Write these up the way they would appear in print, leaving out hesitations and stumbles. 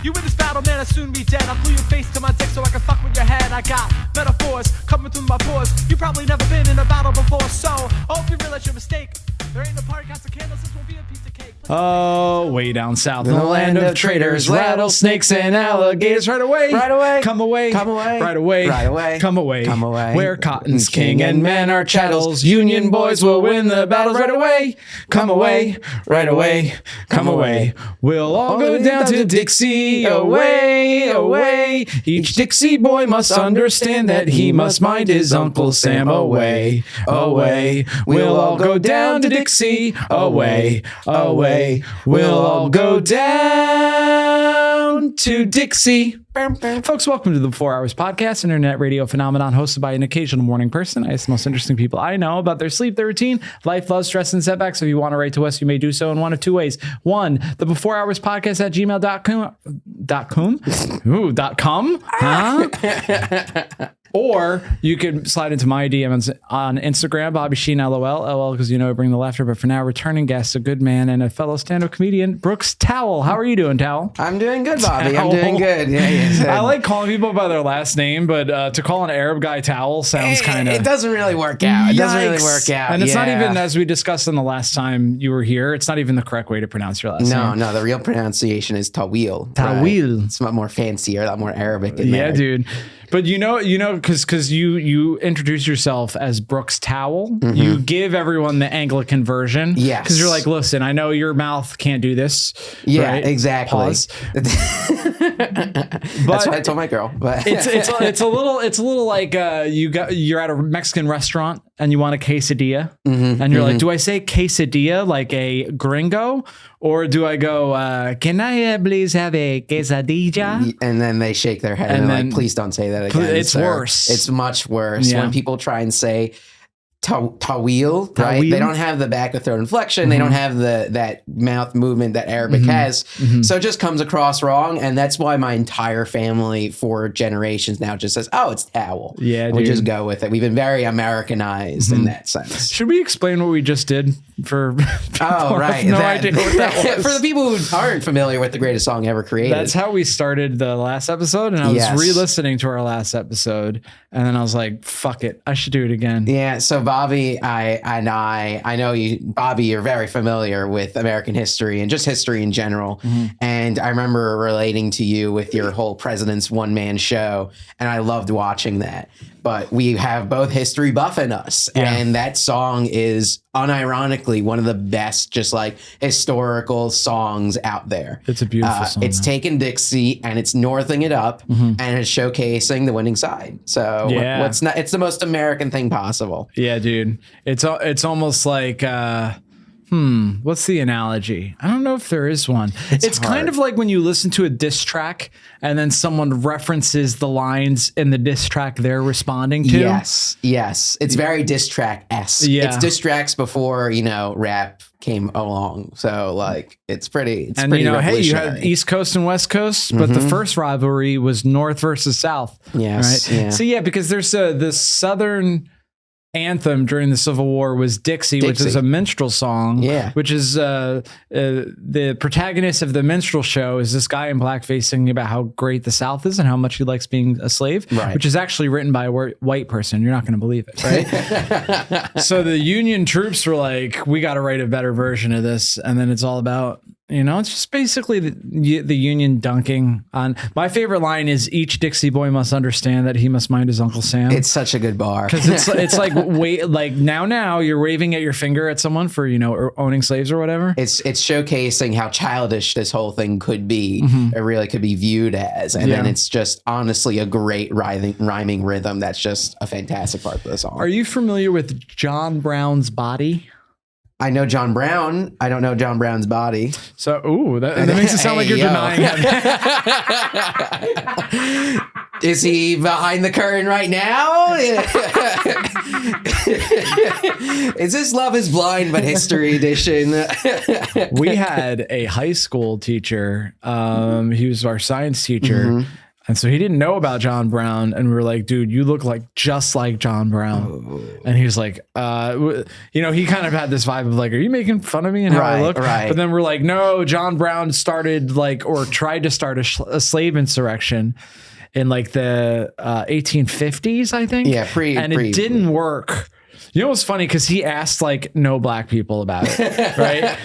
You win this battle, man, I'll soon be dead. I'll glue your face to my dick so I can fuck with your head. I got metaphors coming through my pores. You probably never been in a battle before, so I hope you realize your mistake. There ain't no party, counts of candles, this will be a piece of cake. Oh, way down south in the land of traitors, rattlesnakes and alligators. Right away, right away, come away, come away, right away, right away, come away, come away. Where cotton's king and men are chattels, Union boys will win the battles. Right away, come away, right away, come away. We'll all go down to Dixie, away, away. Each Dixie boy must understand that he must mind his Uncle Sam. Away, away. We'll all go down to Dixie, away, away. We'll all go down to Dixie. Folks, welcome to the 4 Hours Podcast, internet radio phenomenon hosted by an occasional morning person. I ask the most interesting people I know about their sleep, their routine, life, love, stress, and setbacks. If you want to write to us, you may do so in one of two ways. One, the Before Hours Podcast at gmail.com. Huh? Or you can slide into my DMs on Instagram, Bobby Sheen, LOL, because you know I bring the laughter. But for now, returning guest, a good man and a fellow stand-up comedian, Brooks Tawil. How are you doing, Tawil? I'm doing good, Bobby. I'm doing good. Yeah, I like calling people by their last name, but to call an Arab guy Tawil sounds kind of... It doesn't really work out. It doesn't really work out. And it's not even, as we discussed in the last time you were here, it's not even the correct way to pronounce your last name. No, the real pronunciation is Tawil. Tawil. Right? It's a lot more fancier, a lot more Arabic in there. Yeah, dude. But you know, because you introduce yourself as Brooks Tawil, you give everyone the Anglican version. Yes. Because you're like, listen, I know your mouth can't do this. Yeah, right? exactly. Pause. That's what I told my girl. But it's a little like you're at a Mexican restaurant and you want a quesadilla, and you're like, do I say quesadilla like a gringo, or do I go, can I please have a quesadilla? And then they shake their head and they're like, please don't say that again. It's sir. worse. It's much worse when people try and say Tawil, right? Tawil? They don't have the back of throat inflection. They don't have that mouth movement that Arabic has. So it just comes across wrong. And that's why my entire family for generations now just says, oh, it's Tawil. Yeah, and we just go with it. We've been very Americanized in that sense. Should we explain what we just did for oh, right. No idea what that was. For the people who aren't familiar with the greatest song ever created. That's how we started the last episode. And I was re-listening to our last episode. And then I was like, fuck it. I should do it again. Yeah. So Bobby, I know you, Bobby, you're very familiar with American history and just history in general. And I remember relating to you with your whole President's one-man show. And I loved watching that. But we have both history buff in us. Yeah. And that song is unironically one of the best, just like historical songs out there. It's a beautiful song. It's taken Dixie and it's northing it up and it's showcasing the winning side. So what's not, it's the most American thing possible. Yeah, dude. It's almost like, what's the analogy? I don't know if there is one. It's kind of like when you listen to a diss track and then someone references the lines in the diss track they're responding to. Yes. It's very diss track-esque. Yeah. It's diss tracks before, rap came along. So like it's pretty and pretty hey, you had East Coast and West Coast, but the first rivalry was North versus South. Yes. Right? Yeah. So yeah, because there's the Southern anthem during the Civil War was Dixie, which is a minstrel song. Yeah. Which is the protagonist of the minstrel show is this guy in blackface singing about how great the South is and how much he likes being a slave, which is actually written by a white person. You're not going to believe it, right? So the Union troops were like, we got to write a better version of this. And then it's all about, it's just basically the Union dunking on. My favorite line is each Dixie boy must understand that he must mind his Uncle Sam. It's such a good bar. Because it's like now you're waving at your finger at someone for, owning slaves or whatever. It's showcasing how childish this whole thing could be. It really could be viewed as. And then it's just honestly a great rhyming rhythm. That's just a fantastic part of the song. Are you familiar with John Brown's Body? I know John Brown. I don't know John Brown's body. So, that makes it sound like you're denying him. Is he behind the curtain right now? Is this Love is Blind but History Edition? We had a high school teacher. He was our science teacher. And so he didn't know about John Brown. And we were like, dude, you look like just like John Brown. And he was like, he kind of had this vibe of like, are you making fun of me and how I look? Right. But then we're like, no, John Brown started or tried to start a slave insurrection in like the 1850s, I think. Yeah, it didn't work. You know what's funny? Because he asked like no black people about it, right?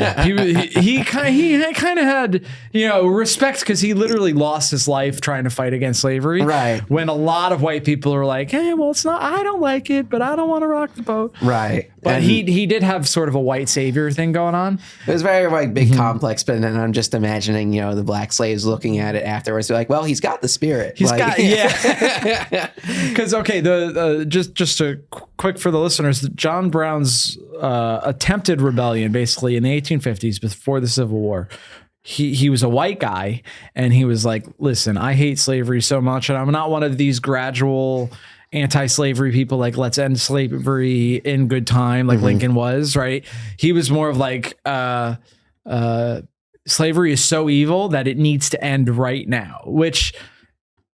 he kind of had respect because he literally lost his life trying to fight against slavery. Right. When a lot of white people are like, hey, well, it's not. I don't like it, but I don't want to rock the boat. Right. But he did have sort of a white savior thing going on. It was very like big complex, but then I'm just imagining the black slaves looking at it afterwards. They're like, well, he's got the spirit. Because just a quick for the listeners, John Brown's attempted rebellion, basically in the 1850s, before the Civil War. He was a white guy, and he was like, listen, I hate slavery so much, and I'm not one of these gradual anti-slavery people, like let's end slavery in good time, like Lincoln was, right? He was more of like slavery is so evil that it needs to end right now, which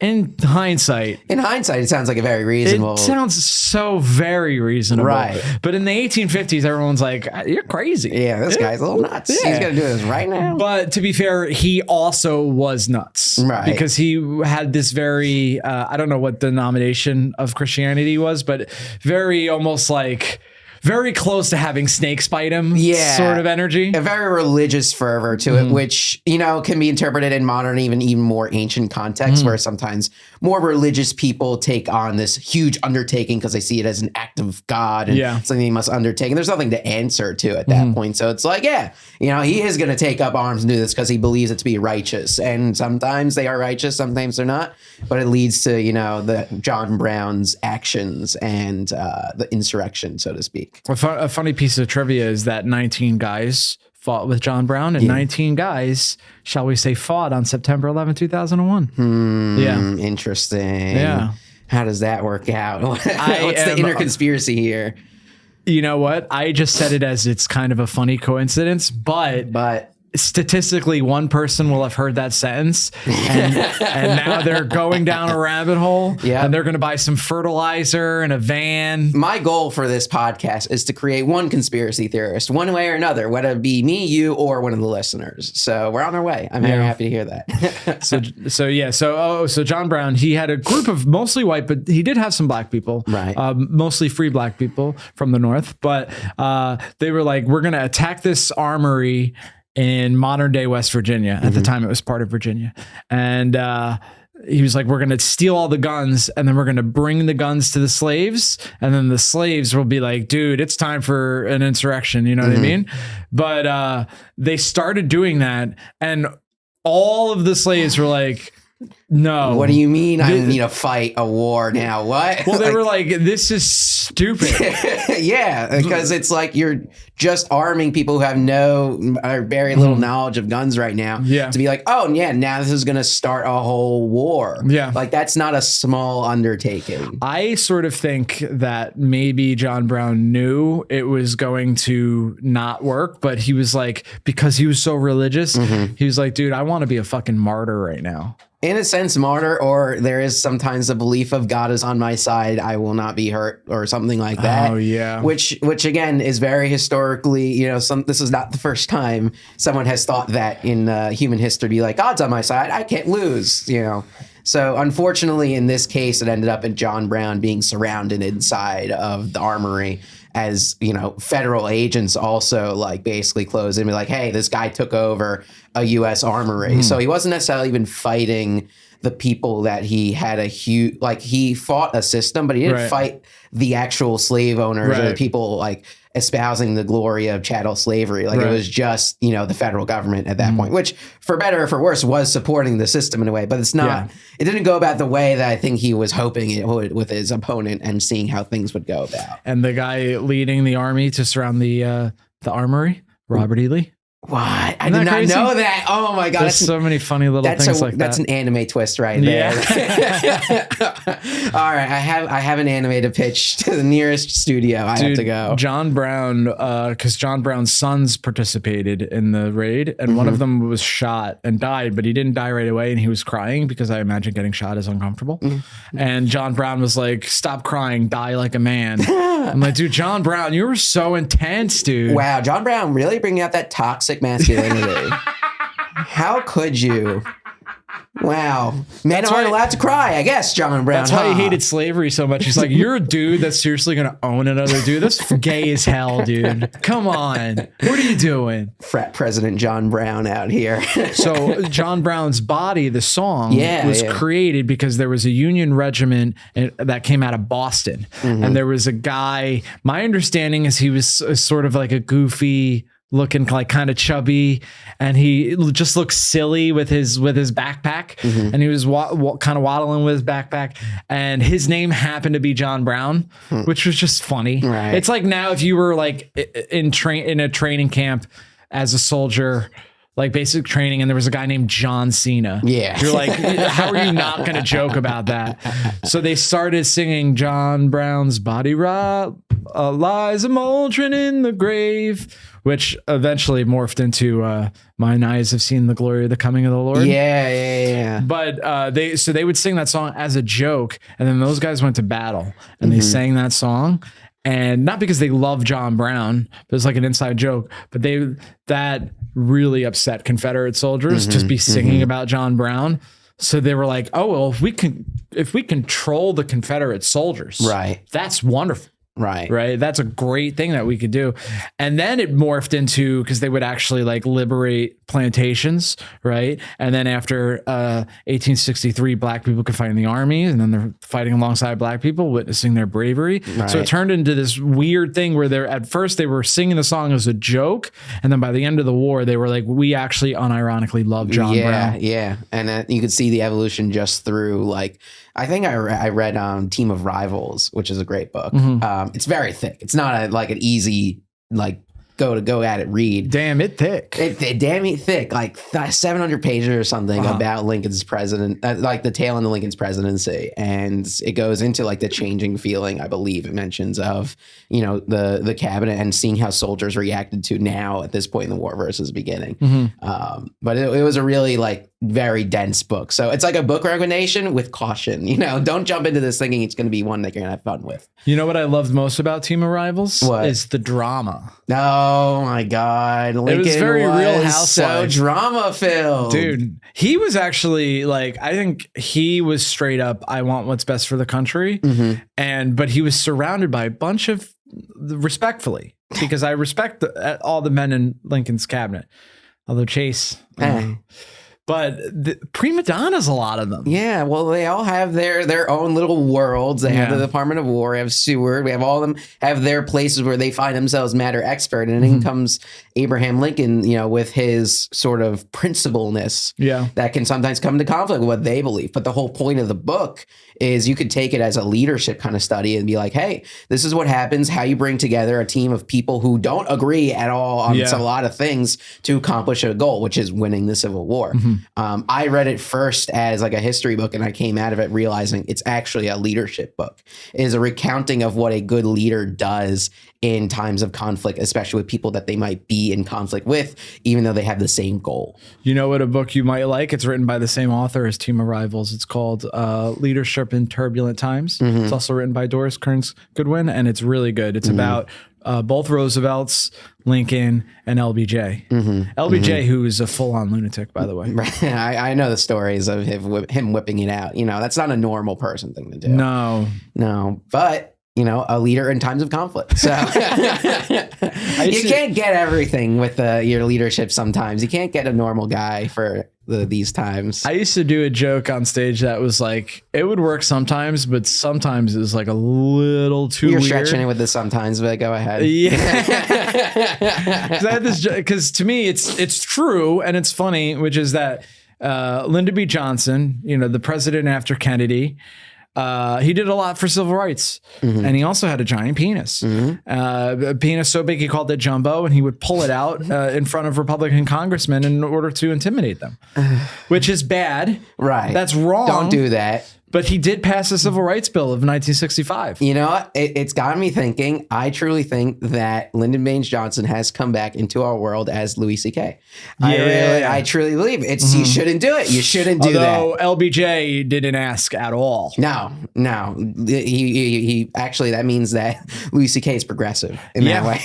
in hindsight, it sounds like a very reasonable. It sounds so very reasonable, right? But in the 1850s, everyone's like, "You're crazy." Yeah, this guy's a little nuts. Yeah. He's gonna do this right now. But to be fair, he also was nuts, right? Because he had this very, I don't know what denomination of Christianity was, but very almost like. Very close to having snakes bite him, sort of energy. A very religious fervor to it, which, can be interpreted in modern, even more ancient contexts, where sometimes more religious people take on this huge undertaking because they see it as an act of God and something they must undertake. And there's nothing to answer to at that point. So it's like, he is going to take up arms and do this because he believes it to be righteous. And sometimes they are righteous, sometimes they're not. But it leads to, the John Brown's actions and the insurrection, so to speak. A funny piece of trivia is that 19 guys fought with John Brown, and 19 guys, shall we say, fought on September 11, 2001. Interesting. Yeah. How does that work out? What's the inner conspiracy here? You know what? I just said it as it's kind of a funny coincidence, but statistically, one person will have heard that sentence, and now they're going down a rabbit hole, and they're going to buy some fertilizer and a van. My goal for this podcast is to create one conspiracy theorist, one way or another, whether it be me, you, or one of the listeners. So we're on our way. I'm very happy to hear that. So John Brown, he had a group of mostly white, but he did have some black people, right? Mostly free black people from the North, but they were like, we're going to attack this armory in modern day West Virginia. At the time, it was part of Virginia. And he was like, we're going to steal all the guns, and then we're going to bring the guns to the slaves. And then the slaves will be like, dude, it's time for an insurrection. You know what I mean? But they started doing that. And all of the slaves were like, no. What do you mean I need to fight a war now? What? Well, they were like, this is stupid. Because it's like you're just arming people who have no or very little knowledge of guns right now. To be like, now this is going to start a whole war. Like that's not a small undertaking. I sort of think that maybe John Brown knew it was going to not work, but he was like, because he was so religious, he was like, dude, I want to be a fucking martyr right now. In a sense, martyr, or there is sometimes a belief of God is on my side, I will not be hurt, or something like that. Oh yeah. Which again is very historically, this is not the first time someone has thought that in human history. Be like, God's on my side, I can't lose. So unfortunately, in this case, it ended up in John Brown being surrounded inside of the armory. As federal agents also like basically closed in and be like, hey, this guy took over a U.S. armory. So he wasn't necessarily even fighting the people that he had he fought a system, but he didn't fight the actual slave owners or the people like espousing the glory of chattel slavery. Like it was just, the federal government at that point, which for better or for worse was supporting the system in a way, but it's not, it didn't go about the way that I think he was hoping it would with his opponent and seeing how things would go about. And the guy leading the army to surround the armory, Robert E. Lee. What? I Isn't did that not crazy? know that. Oh my God. There's so many funny little things like that. That's an anime twist right there. All right. I have an anime to pitch to the nearest studio. I have to go. John Brown, because John Brown's sons participated in the raid, and one of them was shot and died, but he didn't die right away, and he was crying because I imagine getting shot is uncomfortable. And John Brown was like, "Stop crying, die like a man." I'm like, dude, John Brown, you were so intense, dude. Wow, John Brown really bringing out that toxic masculinity. How could you? Wow. Men aren't allowed to cry, I guess, John Brown. That's why he hated slavery so much. He's like, you're a dude that's seriously going to own another dude. That's gay as hell, dude. Come on. What are you doing? Frat President John Brown out here. So John Brown's Body, the song, was created because there was a Union regiment that came out of Boston. And there was a guy, my understanding is he was sort of like a goofy looking, like kind of chubby, and he just looked silly with his backpack, and he was kind of waddling with his backpack, and his name happened to be John Brown, which was just funny. Right. It's like now if you were like in a training camp as a soldier, like basic training, and there was a guy named John Cena. Yeah. You're like, how are you not going to joke about that? So they started singing John Brown's Body lies a moldering in the grave, which eventually morphed into Mine Eyes Have Seen the Glory of the Coming of the Lord. Yeah. But they would sing that song as a joke, and then those guys went to battle, and they sang that song. And not because they love John Brown, but it's like an inside joke. But that really upset Confederate soldiers to be singing about John Brown. So they were like, "Oh well, if we control the Confederate soldiers, right? That's wonderful." Right. That's a great thing that we could do. And then it morphed into, because they would actually like liberate plantations, right? And then after 1863, black people could fight in the army, and then they're fighting alongside black people, witnessing their bravery. Right. So it turned into this weird thing where at first they were singing the song as a joke, and then by the end of the war, they were like, we actually unironically love John Brown. Yeah. And you could see the evolution just through, like, I think I read Team of Rivals, which is a great book. It's very thick. It's not an easy, like, go at it read. Damn it thick. Damn it thick. Like 700 pages or something about Lincoln's president, like the tail end of Lincoln's presidency. And it goes into like the changing feeling, I believe it mentions, of, the cabinet and seeing how soldiers reacted to now at this point in the war versus beginning. But it was a really like very dense book. So it's like a book recommendation with caution. Don't jump into this thinking it's going to be one that you're going to have fun with. You know what I loved most about Team of Rivals? What? Is the drama. Oh my God. Lincoln it was very Real Housewives. So drama filled. Dude, he was actually like, I think he was straight up, I want what's best for the country. But he was surrounded by a bunch of, respectfully, because I respect all the men in Lincoln's cabinet. Although Chase, but the prima donnas, a lot of them. Yeah, well, they all have their own little worlds. They have the Department of War, have Seward, we have all of them have their places where they find themselves matter expert. And in comes Abraham Lincoln, with his sort of principalness that can sometimes come into conflict with what they believe. But the whole point of the book is you could take it as a leadership kind of study and be like, hey, this is what happens, how you bring together a team of people who don't agree at all on a lot of things to accomplish a goal, which is winning the Civil War. I read it first as like a history book, and I came out of it realizing it's actually a leadership book. It is a recounting of what a good leader does in times of conflict, especially with people that they might be in conflict with, even though they have the same goal. You know what a book you might like? It's written by the same author as Team of Rivals. It's called Leadership in Turbulent Times. It's also written by Doris Kearns Goodwin, and it's really good. It's about both Roosevelts, Lincoln, and LBJ. LBJ, who is a full-on lunatic, by the way. I know the stories of him whipping it out. That's not a normal person thing to do. No. But a leader in times of conflict. So you can't get everything with your leadership sometimes. You can't get a normal guy for these times. I used to do a joke on stage that was like, it would work sometimes, but sometimes it was like a little too You're weird. stretching it with this sometimes, but go ahead. Because to me, it's true and it's funny, which is that Lyndon B. Johnson, the president after Kennedy, He did a lot for civil rights, and he also had a giant penis. A penis so big he called it jumbo, and he would pull it out in front of Republican congressmen in order to intimidate them, which is bad. Right. That's wrong. Don't do that. But he did pass the Civil Rights Bill of 1965. You know what? It's got me thinking. I truly think that Lyndon Baines Johnson has come back into our world as Louis C.K. I truly believe it's. You shouldn't do it. You shouldn't do Although LBJ didn't ask at all. No. He actually, that means that Louis C.K. is progressive in that way.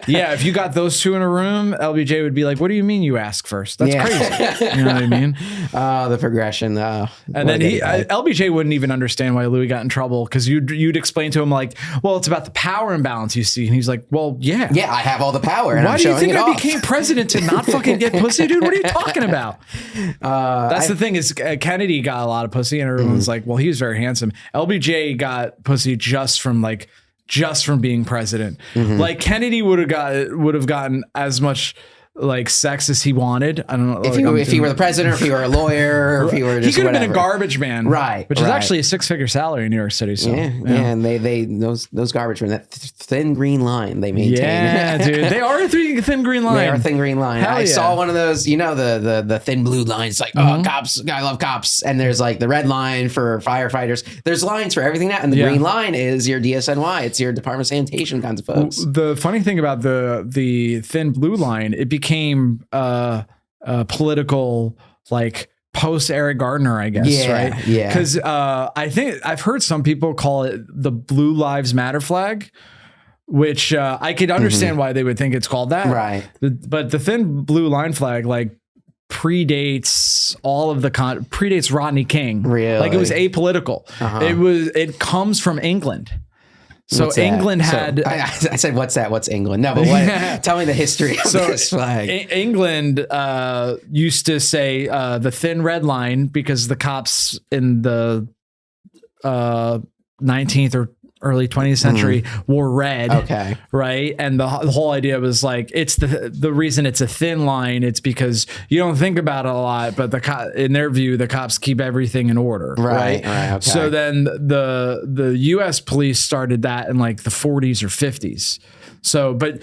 Yeah, if you got those two in a room, LBJ would be like, "What do you mean you ask first? That's crazy." You know what I mean? The progression. And then LBJ wouldn't even understand why Louis got in trouble, because you'd explain to him like, well, it's about the power imbalance you see, and he's like, well, yeah, I have all the power. And why do you think I became president to not fucking get pussy, dude? What are you talking about? That's the thing is Kennedy got a lot of pussy, and everyone's like, well, he was very handsome. LBJ got pussy just from being president. Like Kennedy would have gotten as much like sex as he wanted. I don't know if he were the president, or if he were a lawyer, or if he were just he could have been a garbage man, right? Which is actually a 6-figure salary in New York City. So and they those garbage men, that thin green line they maintain. Yeah, dude, they are a thin green line. They are a thin green line. Hell I saw one of those, you know, the thin blue lines, like cops, I love cops, and there's like the red line for firefighters. There's lines for everything now, and the green line is your DSNY. It's your Department of Sanitation kinds of folks. The funny thing about the thin blue line, it became political, like post Eric Gardner, I guess, right? Yeah. Because I think I've heard some people call it the Blue Lives Matter flag, which I could understand why they would think it's called that, right? But the thin blue line flag, like, predates all of the predates Rodney King. Really? Like, it was apolitical. It comes from England. So England had. I said, "What's that? What's England?" No, but what? Tell me the history of this flag. England used to say the thin red line because the cops in the 19th or early 20th century wore red. Okay. Right. And the whole idea was like, it's the reason it's a thin line. It's because you don't think about it a lot, but in their view, the cops keep everything in order. Right. Okay. So then the US police started that in like the 40s or 50s. So, but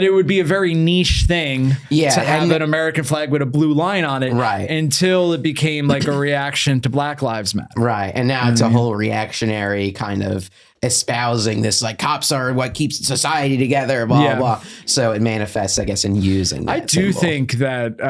it would be a very niche thing to have an American flag with a blue line on it, right? Until it became like a reaction to Black Lives Matter, right? And now it's a whole reactionary kind of espousing this, like, cops are what keeps society together, blah blah. So it manifests, I guess, in using that I do think that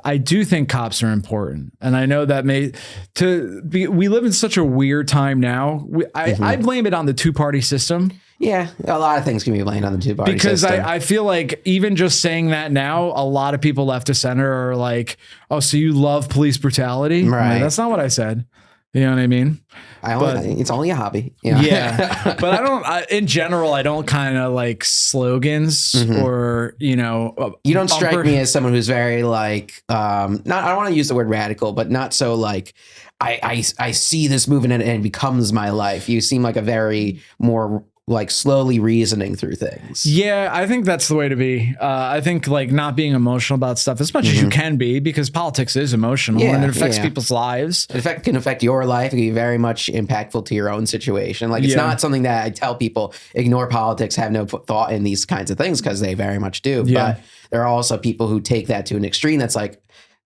I do think cops are important, and I know that we live in such a weird time now. I blame it on the two-party system. Yeah, a lot of things can be blamed on the two-party system. Because I feel like even just saying that now, a lot of people left of center are like, "Oh, so you love police brutality?" Right? Like, that's not what I said. You know what I mean? It's only a hobby. You know? Yeah. But in general, I don't kind of like slogans or, you know. You don't strike me as someone who's very like, I don't want to use the word radical, but not so like, I see this movement and it becomes my life. You seem like a very more like slowly reasoning through things. Yeah, I think that's the way to be. I think like not being emotional about stuff as much as you can be, because politics is emotional and it affects people's lives. It can affect your life. It can be very much impactful to your own situation. Like, it's not something that I tell people, ignore politics, have no thought in these kinds of things, because they very much do. But there are also people who take that to an extreme that's like,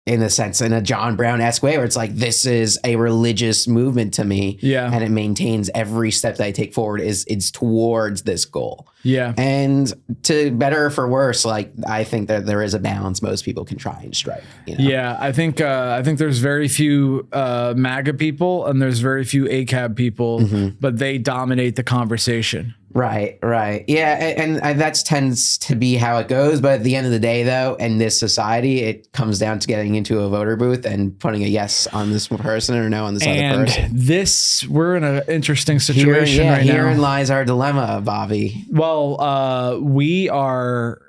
in a sense, in a John Brown-esque way, where it's like, this is a religious movement to me. Yeah. And it maintains every step that I take forward is towards this goal. Yeah. And to better or for worse, like, I think that there is a balance most people can try and strike. You know? Yeah. I think there's very few MAGA people and there's very few ACAB people, but they dominate the conversation. Right. Yeah. And that tends to be how it goes. But at the end of the day, though, in this society, it comes down to getting into a voter booth and putting a yes on this person or no on this other person. We're in an interesting situation right now. Herein lies our dilemma, Bobby. Well, we are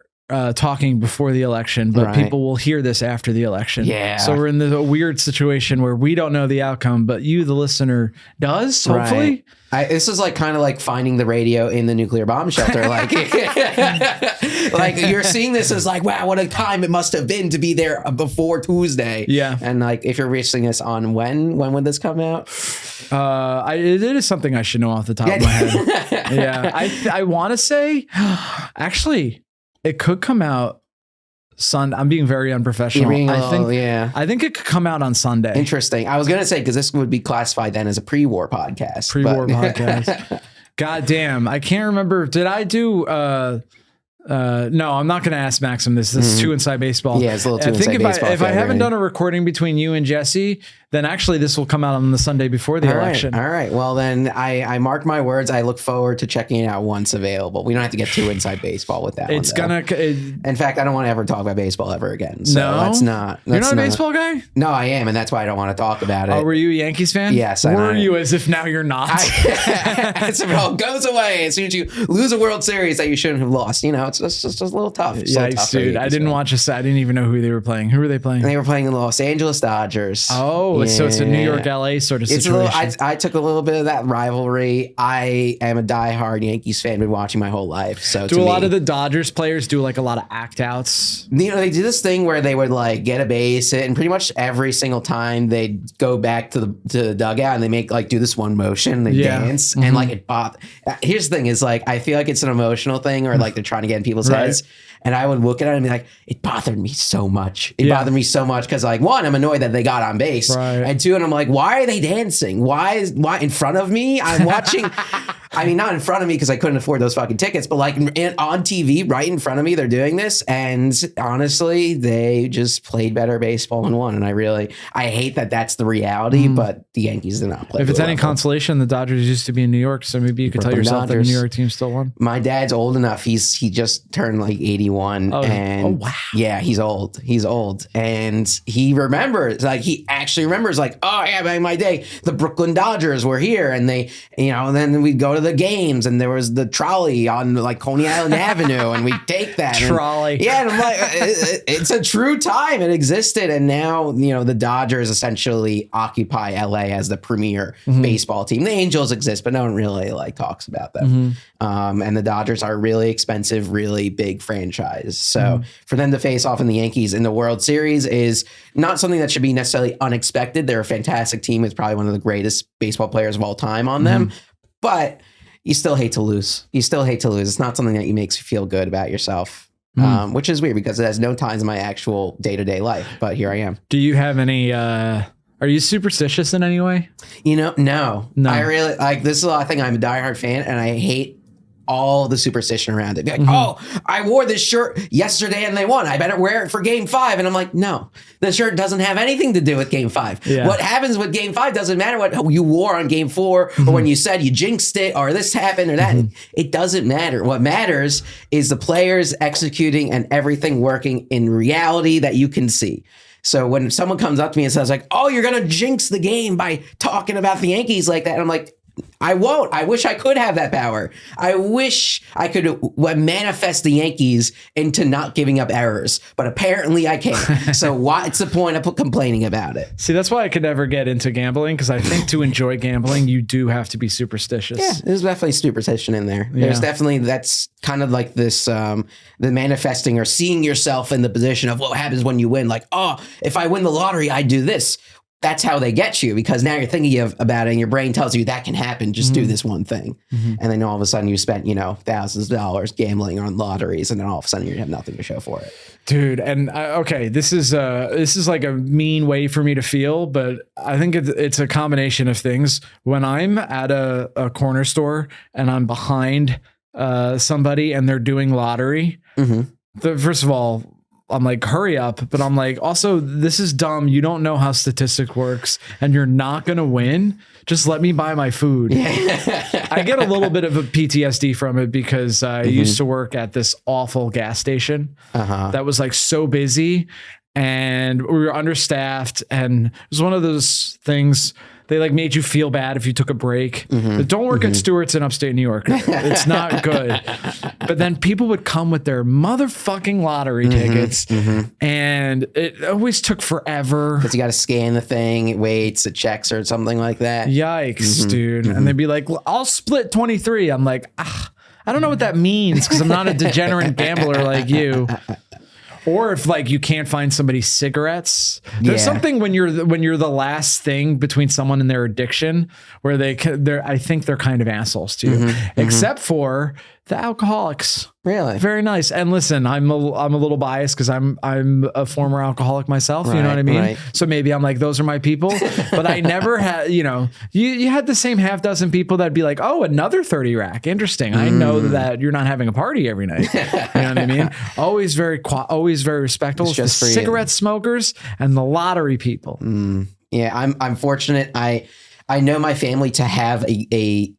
talking before the election, but people will hear this after the election. Yeah. So we're in a weird situation where we don't know the outcome, but you, the listener, does, hopefully. This is like kind of like finding the radio in the nuclear bomb shelter. Like, Like you're seeing this as like, wow, what a time it must have been to be there before Tuesday. Yeah. And like, if you're watching this on when would this come out? It is something I should know off the top of my head. Yeah. I want to say, actually, it could come out Sunday. I'm being very unprofessional. I think it could come out on Sunday. Interesting. I was going to say, because this would be classified then as a pre-war podcast. Podcast. God damn. I can't remember. Did I do... no, I'm not going to ask Maxim this. This is too inside baseball. Yeah, it's a little too I think inside baseball. If I haven't done a recording between you and Jesse, then actually this will come out on the Sunday before the election. All right. Well, then I mark my words. I look forward to checking it out once available. We don't have to get too inside baseball with that. In fact, I don't want to ever talk about baseball ever again. So let's not. You're not a baseball guy? No, I am, and that's why I don't want to talk about it. Oh, were you a Yankees fan? Yes. Were you as if now you're not? It all goes away as soon as you lose a World Series that you shouldn't have lost. You know, it's just a little tough. Yikes, dude. I didn't watch I didn't even know who they were playing. Who were they playing? They were playing the Los Angeles Dodgers. Oh, yeah. So it's a New York, LA sort of situation. I took a little bit of that rivalry. I am a diehard Yankees fan. Been watching my whole life. So do a lot of the Dodgers players do like a lot of act outs? You know, they do this thing where they would like get a base hit, and pretty much every single time they'd go back to the dugout and they make like do this one motion, they dance, and like it bothers. Here's the thing: is like I feel like it's an emotional thing, or like they're trying to get in people's heads. And I would look at it and be like, it bothered me so much. It bothered me so much because, like, one, I'm annoyed that they got on base, and two, and I'm like, why are they dancing? Why in front of me? I'm watching. I mean, not in front of me because I couldn't afford those fucking tickets, but like on TV, right in front of me, they're doing this. And honestly, they just played better baseball and won. And I hate that that's the reality, but the Yankees did not play. If it's any consolation, the Dodgers used to be in New York, so maybe you could tell yourself that the New York team still won. My dad's old enough. He just turned like 81. And wow. Yeah, he's old. He's old. And he remembers, like, he actually remembers, like, oh, yeah, back in my day, the Brooklyn Dodgers were here. And they, you know, and then we'd go to the games and there was the trolley on like Coney Island Avenue and we'd take that trolley. And I'm like, it's a true time. It existed. And now, you know, the Dodgers essentially occupy LA as the premier baseball team. The Angels exist, but no one really like talks about them. And the Dodgers are a really expensive, really big franchise. So for them to face off in the Yankees in the World Series is not something that should be necessarily unexpected. They're a fantastic team with probably one of the greatest baseball players of all time on them. But you still hate to lose. You still hate to lose. It's not something that makes you feel good about yourself, which is weird because it has no ties in my actual day-to-day life. But here I am. Do you have any... are you superstitious in any way? You know, no. I really like this. Is a thing. I'm a diehard fan, and I hate all the superstition around it. Be like, oh, I wore this shirt yesterday and they won. I better wear it for Game 5. And I'm like, no, the shirt doesn't have anything to do with Game 5. Yeah. What happens with Game 5 doesn't matter what you wore on Game 4 or when you said you jinxed it or this happened or that. It doesn't matter. What matters is the players executing and everything working in reality that you can see. So when someone comes up to me and says like, oh, you're going to jinx the game by talking about the Yankees like that. And I'm like, I won't. I wish I could have that power. I wish I could manifest the Yankees into not giving up errors, but apparently I can't. So what's the point of complaining about it? See, that's why I could never get into gambling, because I think to enjoy gambling, you do have to be superstitious. Yeah, there's definitely superstition in there. Yeah. There's definitely, that's kind of like this, the manifesting or seeing yourself in the position of what happens when you win. Like, oh, if I win the lottery, I do this. That's how they get you, because now you're thinking about it and your brain tells you that can happen. Just do this one thing. And then all of a sudden you spent, you know, thousands of dollars gambling on lotteries. And then all of a sudden you have nothing to show for it. Dude. And okay, this is like a mean way for me to feel, but I think it's a combination of things. When I'm at a corner store and I'm behind somebody and they're doing lottery, first of all, I'm like, hurry up. But I'm like, also, this is dumb. You don't know how statistics works and you're not going to win. Just let me buy my food. I get a little bit of a PTSD from it because I used to work at this awful gas station that was like so busy and we were understaffed. And it was one of those things. They like made you feel bad if you took a break. But don't work at Stewart's in upstate New York. It's not good. But then people would come with their motherfucking lottery tickets and it always took forever. Because you got to scan the thing, it waits, it checks or something like that. Yikes, dude. And they'd be like, well, I'll split 23. I'm like, I don't know what that means because I'm not a degenerate gambler like you. Or if like you can't find somebody's cigarettes, there's something when you're the last thing between someone and their addiction where I think they're kind of assholes to you, except for the alcoholics. Really? Very nice. And listen, I'm a little biased because I'm a former alcoholic myself. You know what I mean? Right. So maybe I'm like, those are my people. But I never had, you had the same half dozen people that'd be like, oh, another 30 rack. Interesting. I know that you're not having a party every night. You know what I mean? Always very respectful. It's just the cigarette smokers and the lottery people. Yeah, I'm fortunate. I know my family to have a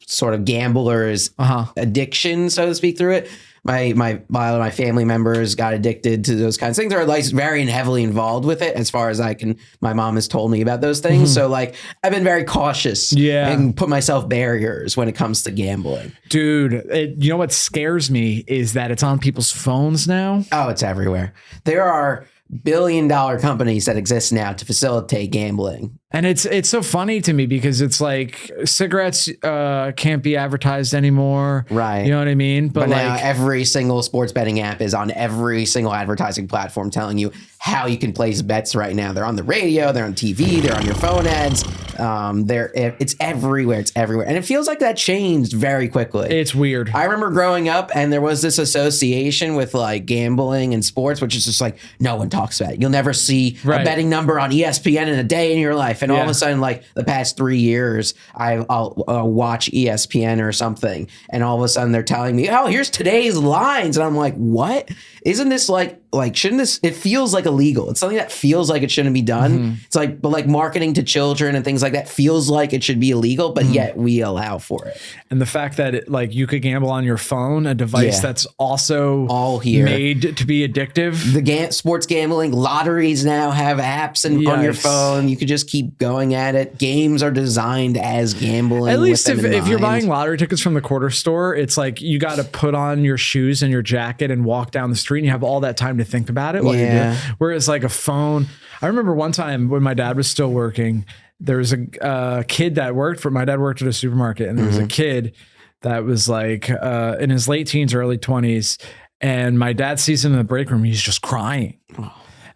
sort of gambler's addiction, so to speak, through it. My family members got addicted to those kinds of things. They're like very heavily involved with it as far as I can. My mom has told me about those things. So like I've been very cautious and put myself barriers when it comes to gambling. Dude, you know what scares me is that it's on people's phones now. Oh, it's everywhere. There are billion-dollar companies that exist now to facilitate gambling. And it's so funny to me because it's like cigarettes can't be advertised anymore. Right. You know what I mean? But now every single sports betting app is on every single advertising platform telling you how you can place bets right now. They're on the radio, they're on TV, they're on your phone ads. It's everywhere. It's everywhere. And it feels like that changed very quickly. It's weird. I remember growing up and there was this association with like gambling and sports, which is just like no one talks about it. You'll never see a betting number on ESPN in a day in your life. And all of a sudden, like the past 3 years, I'll watch ESPN or something. And all of a sudden they're telling me, oh, here's today's lines. And I'm like, what? Isn't this like shouldn't this, it feels like illegal. It's something that feels like it shouldn't be done. It's like, but like marketing to children and things like that feels like it should be illegal, but yet we allow for it. And the fact that like you could gamble on your phone, a device that's also all here made to be addictive. The sports gambling lotteries now have apps on your phone. You could just keep going at it. Games are designed as gambling. At least if you're buying lottery tickets from the quarter store, it's like you got to put on your shoes and your jacket and walk down the street and you have all that time to think about it while you do. Whereas like a phone, I remember one time when my dad was still working, there was a kid that my dad worked at a supermarket and there was a kid that was like in his late teens, early 20s. And my dad sees him in the break room. He's just crying.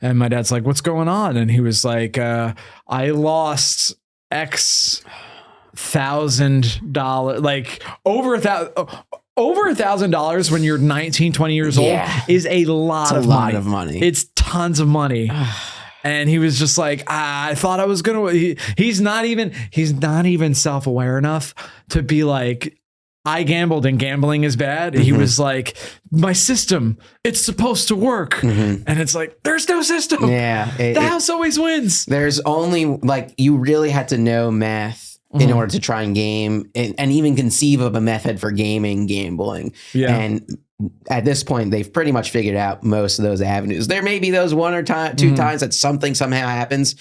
And my dad's like, what's going on? And he was like, I lost X $1,000, like over $1,000 when you're 19, 20 years old is a lot of money. It's tons of money. And he was just like, I thought I was going to, he's not even self-aware enough to be like, I gambled and gambling is bad. He was like, my system, it's supposed to work. And it's like, there's no system. The house always wins. There's only like, you really had to know math in order to try and game and even conceive of a method for gambling. And at this point, they've pretty much figured out most of those avenues. There may be those one or two times that something somehow happens.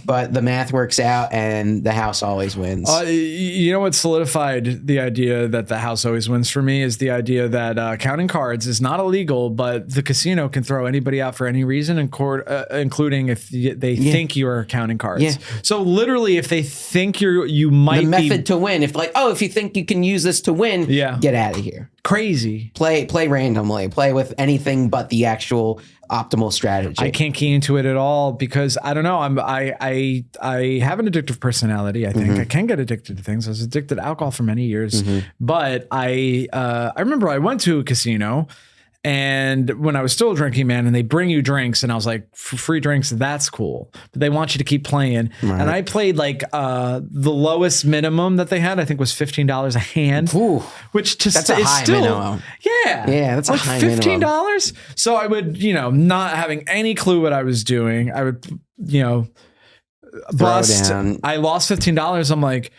But the math works out and the house always wins. You know what solidified the idea that the house always wins for me is the idea that counting cards is not illegal, but the casino can throw anybody out for any reason, including if they think you are counting cards. So literally, if they think you might the method to win, if you think you can use this to win, get out of here. Crazy. Play randomly. Play with anything but the actual optimal strategy. I can't key into it at all because I don't know. I have an addictive personality. I think I can get addicted to things. I was addicted to alcohol for many years, but I remember I went to a casino. And when I was still a drinking man and they bring you drinks and I was like, free drinks, that's cool. But they want you to keep playing. Right. And I played like the lowest minimum that they had, I think was $15 a hand. Ooh, which just that's a high minimum. Yeah, that's like a high $15. Minimum. So I would, not having any clue what I was doing, I would, bust. I lost $15. I'm like,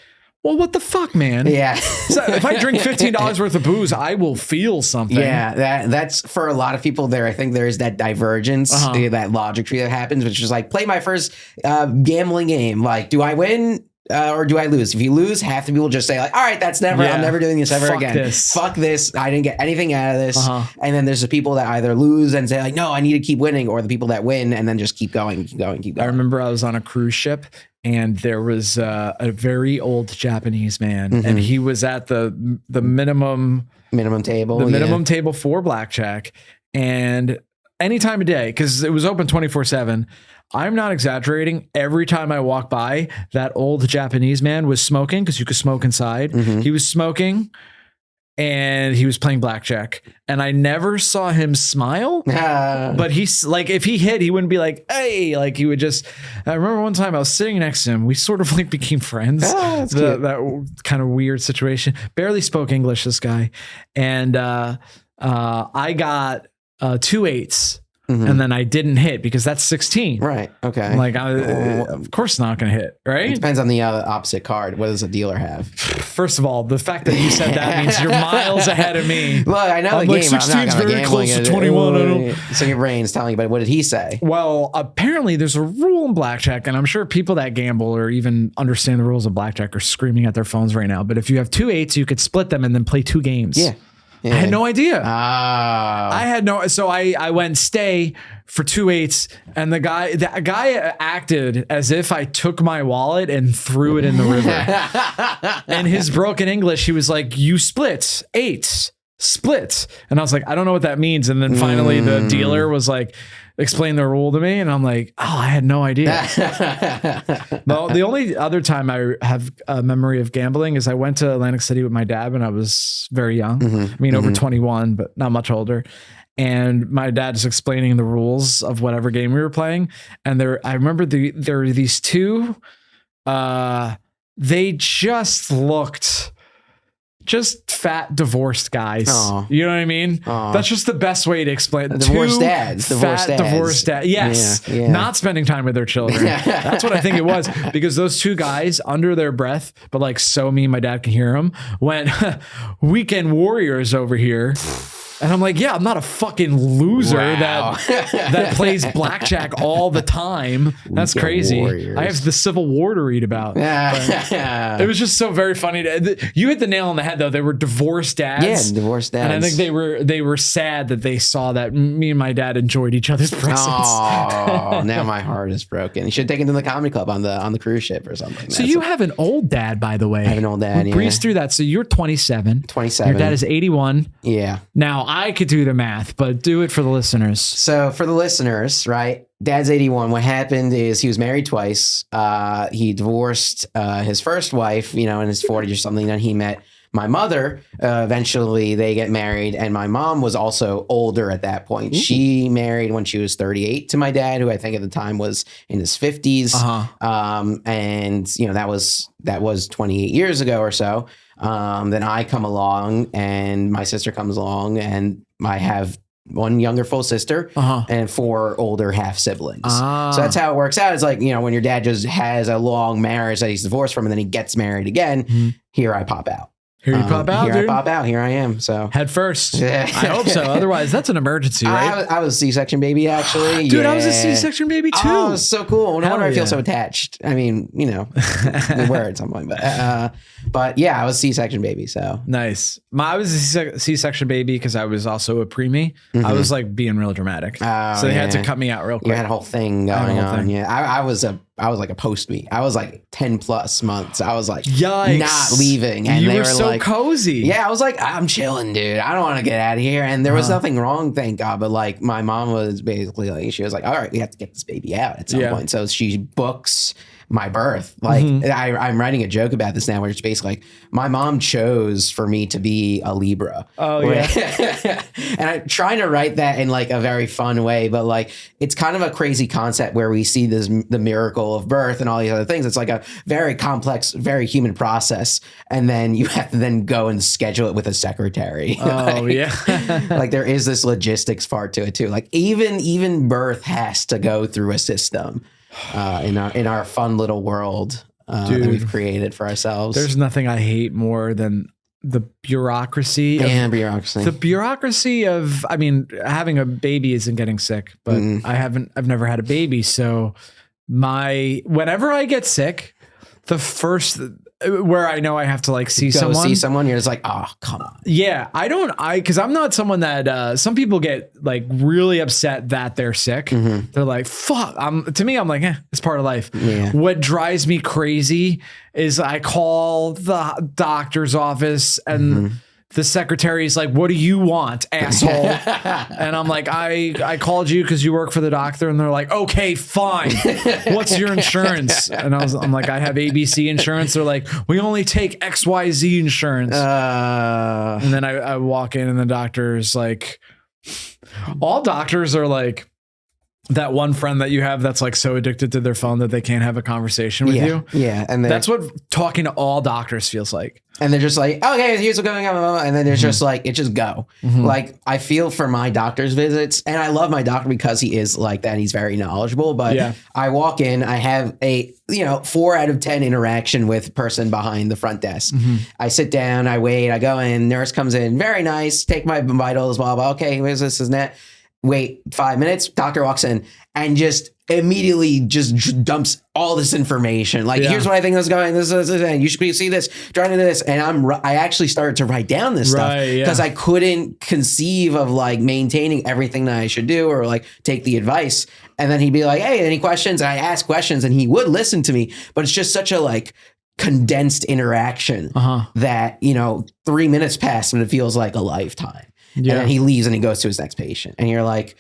well, what the fuck, man? Yeah. So if I drink $15 worth of booze, I will feel something. Yeah, that's for a lot of people there. I think there is that divergence, that logic tree that happens, which is like, play my first gambling game. Like, do I win or do I lose? If you lose, half the people just say like, all right, I'm never doing this ever again. Fuck this. I didn't get anything out of this. And then there's the people that either lose and say like, no, I need to keep winning, or the people that win and then just keep going. I remember I was on a cruise ship and there was a very old Japanese man, and he was at the minimum table for blackjack, and any time of day, because it was open 24/7. I'm not exaggerating. Every time I walk by, that old Japanese man was smoking, because you could smoke inside. He was smoking and he was playing blackjack. And I never saw him smile. But he's like, if he hit, he wouldn't be like, hey, like he would just. I remember one time I was sitting next to him. We sort of like became friends. That kind of weird situation. Barely spoke English, this guy. And I got 2 8s. And then I didn't hit because that's 16. Right. Okay. Like, of course not going to hit, right? It depends on the opposite card. What does a dealer have? First of all, the fact that you said that means you're miles ahead of me. Look, I know I'm the like, game. 16's very close to 21. I don't. So your brain's telling you, but what did he say? Well, apparently there's a rule in blackjack, and I'm sure people that gamble or even understand the rules of blackjack are screaming at their phones right now. But if you have 2 8s, you could split them and then play 2 games. Yeah. I had no idea. I had no. So I went stay for 2 8s, and the guy acted as if I took my wallet and threw it in the river. And his broken English, he was like, "You split 8s, split," and I was like, "I don't know what that means." And then finally, the dealer was like, explain the rule to me, and I'm like, oh, I had no idea. Well, the only other time I have a memory of gambling is I went to Atlantic City with my dad when I was very young. I mean, over 21, but not much older. And my dad is explaining the rules of whatever game we were playing. And I remember there were these two, they just looked just fat divorced guys. Aww. You know what I mean? Aww. That's just the best way to explain it. Divorced dads. Divorced dads. Yes. Yeah. Not spending time with their children. That's what I think it was. Because those two guys, under their breath, but like so me and my dad can hear them, went, "Weekend warriors over here." And I'm like, yeah, I'm not a fucking loser that plays blackjack all the time. That's crazy. Warriors. I have the Civil War to read about. It was just so very funny. You hit the nail on the head, though. They were divorced dads. Yeah, divorced dads. And I think they were sad that they saw that me and my dad enjoyed each other's presence. Oh, now my heart is broken. You should take him to the comedy club on the cruise ship or something. So you have an old dad, by the way. I have an old dad. We breezed through that. So you're 27. 27. Your dad is 81. Yeah. Now I could do the math, but do it for the listeners. So for the listeners, right? Dad's 81. What happened is he was married twice. He divorced his first wife, in his 40s or something. Then he met my mother. Eventually they get married. And my mom was also older at that point. Ooh. She married when she was 38 to my dad, who I think at the time was in his 50s. And that was 28 years ago or so. Then I come along and my sister comes along, and I have one younger full sister and 4 older half siblings. So that's how it works out. It's like, when your dad just has a long marriage that he's divorced from and then he gets married again, here I pop out. Here you pop out, dude. I pop out. Here I am. So head first. I hope so. Otherwise, that's an emergency, right? I was a C-section baby, actually. Dude, I was a C-section baby too. Oh, it was so cool. No wonder I feel so attached. I mean, the words I'm like, but yeah, I was a C-section baby. So nice. I was a C-section baby because I was also a preemie. I was like being real dramatic, so they had to cut me out real quick. You had a whole thing going on. Yeah, I was like a post-me. I was like 10 plus months. I was like, yikes, not leaving. And they were so like, cozy. Yeah, I was like, I'm chilling, dude. I don't want to get out of here. And there was nothing wrong, thank God. But like, my mom was basically like, she was like, all right, we have to get this baby out at some point. So she books my birth. Like I'm writing a joke about this now where it's basically like my mom chose for me to be a Libra. Oh yeah. And I'm trying to write that in like a very fun way, but like it's kind of a crazy concept where we see the miracle of birth and all these other things. It's like a very complex, very human process. And then you have to then go and schedule it with a secretary. Oh yeah. Like there is this logistics part to it too. Like even birth has to go through a system. In our fun little world that we've created for ourselves. There's nothing I hate more than the bureaucracy. The bureaucracy of, I mean, having a baby isn't getting sick, but I've never had a baby. So whenever I get sick, where I know I have to like see Go someone. see someone. You're just like, oh, come on. Yeah, because I'm not someone that some people get like really upset that they're sick. They're like, fuck. To me, I'm like, it's part of life. Yeah. What drives me crazy is I call the doctor's office and the secretary's like, what do you want, asshole? And I'm like, I called you because you work for the doctor. And they're like, okay, fine. What's your insurance? And I'm like, I have ABC insurance. They're like, we only take XYZ insurance. And then I walk in and the doctor's like, all doctors are like that one friend that you have that's like so addicted to their phone that they can't have a conversation with you. Yeah. And that's what talking to all doctors feels like. And they're just like, okay, here's what's going on. And then there's just like, it just go. Like, I feel for my doctor's visits, and I love my doctor because he is like that. He's very knowledgeable. But I walk in, I have a 4 out of 10 interaction with person behind the front desk. I sit down, I wait, I go in, nurse comes in, very nice, take my vitals, blah, blah. Okay, where's this, isn't that? Wait 5 minutes, doctor walks in and just immediately just dumps all this information. Like, here's what I think is going, this, and you should see this, trying to do this. And I actually started to write down this stuff because I couldn't conceive of like maintaining everything that I should do or like take the advice. And then he'd be like, hey, any questions? And I ask questions and he would listen to me, but it's just such a like condensed interaction that, 3 minutes pass and it feels like a lifetime. Yeah. And then he leaves and he goes to his next patient. And you're like,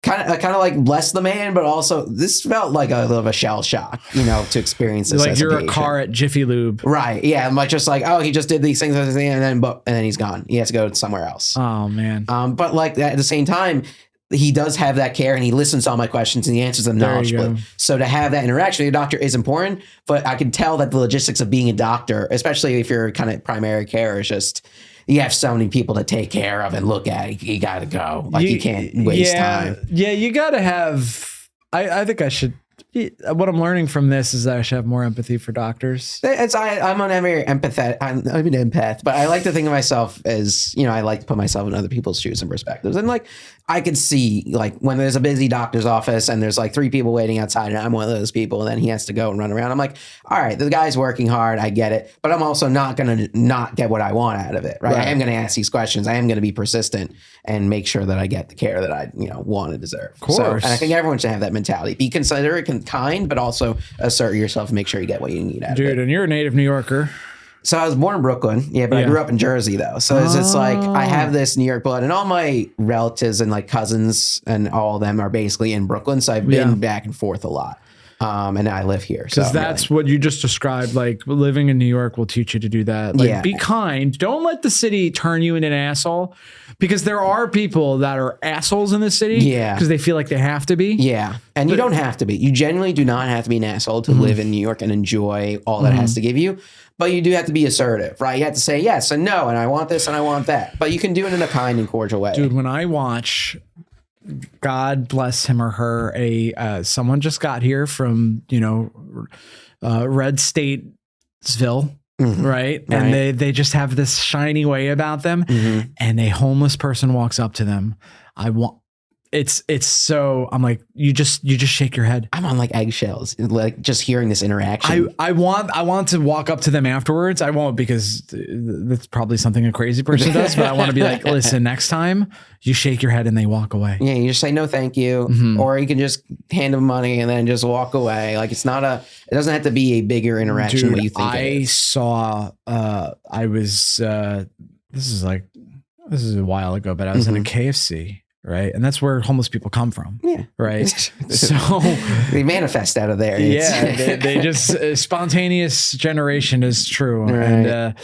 kind of like bless the man, but also this felt like a little of a shell shock, to experience this. Like you're a car at Jiffy Lube. Right. Yeah. I'm like, just like, oh, he just did these things and then he's gone. He has to go somewhere else. Oh man. But like at the same time, he does have that care and he listens to all my questions and he answers them knowledgeably. So to have that interaction with your doctor is important, but I can tell that the logistics of being a doctor, especially if you're kind of primary care, is just, you have so many people to take care of and look at. You got to go. Like, you can't waste time. Yeah, you got to have. I think I should. What I'm learning from this is that I should have more empathy for doctors. I'm on every empathetic. I'm an empath, but I like to think of myself as, I like to put myself in other people's shoes and perspectives. And like, I could see like when there's a busy doctor's office and there's like 3 people waiting outside and I'm one of those people and then he has to go and run around. I'm like, all right, the guy's working hard. I get it. But I'm also not going to not get what I want out of it. Right. I am going to ask these questions. I am going to be persistent and make sure that I get the care that I, want to deserve. Of course. So, and I think everyone should have that mentality. Be considerate and kind, but also assert yourself and make sure you get what you need out of it. Dude, and you're a native New Yorker. So I was born in Brooklyn, but I grew up in Jersey though. So it's just like I have this New York blood, and all my relatives and like cousins and all of them are basically in Brooklyn. So I've been back and forth a lot, and I live here. Because that's what you just described. Like living in New York will teach you to do that. Like be kind. Don't let the city turn you into an asshole. Because there are people that are assholes in the city. Yeah. Because they feel like they have to be. Yeah. And you don't have to be. You genuinely do not have to be an asshole to live in New York and enjoy all that it has to give you. But you do have to be assertive, right? You have to say yes and no, and I want this and I want that. But you can do it in a kind and cordial way. Dude, when I watch, God bless him or her, someone just got here from, Red Statesville. Right. And they just have this shiny way about them. And a homeless person walks up to them. It's so, I'm like, you just shake your head. I'm on like eggshells, like just hearing this interaction. I want to walk up to them afterwards. I won't, because that's probably something a crazy person does, but I want to be like, listen, next time you shake your head and they walk away. Yeah. You just say, no, thank you. Or you can just hand them money and then just walk away. Like it doesn't have to be a bigger interaction. Dude, what you think this is a while ago, but I was in a KFC. Right. And that's where homeless people come from. Yeah. Right. So they manifest out of there. Yeah. they just spontaneous generation is true. Right. And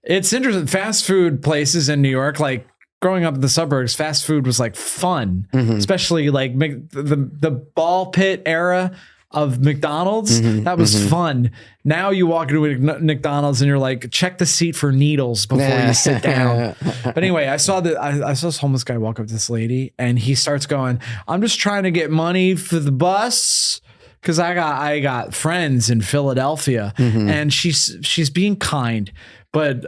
it's interesting. Fast food places in New York, like growing up in the suburbs, fast food was like fun, especially like the ball pit era of McDonald's. That was fun. Now you walk into a McDonald's and you're like, check the seat for needles before you sit down. But anyway, I saw this homeless guy walk up to this lady and he starts going, I'm just trying to get money for the bus. Cause I got friends in Philadelphia and she's being kind, but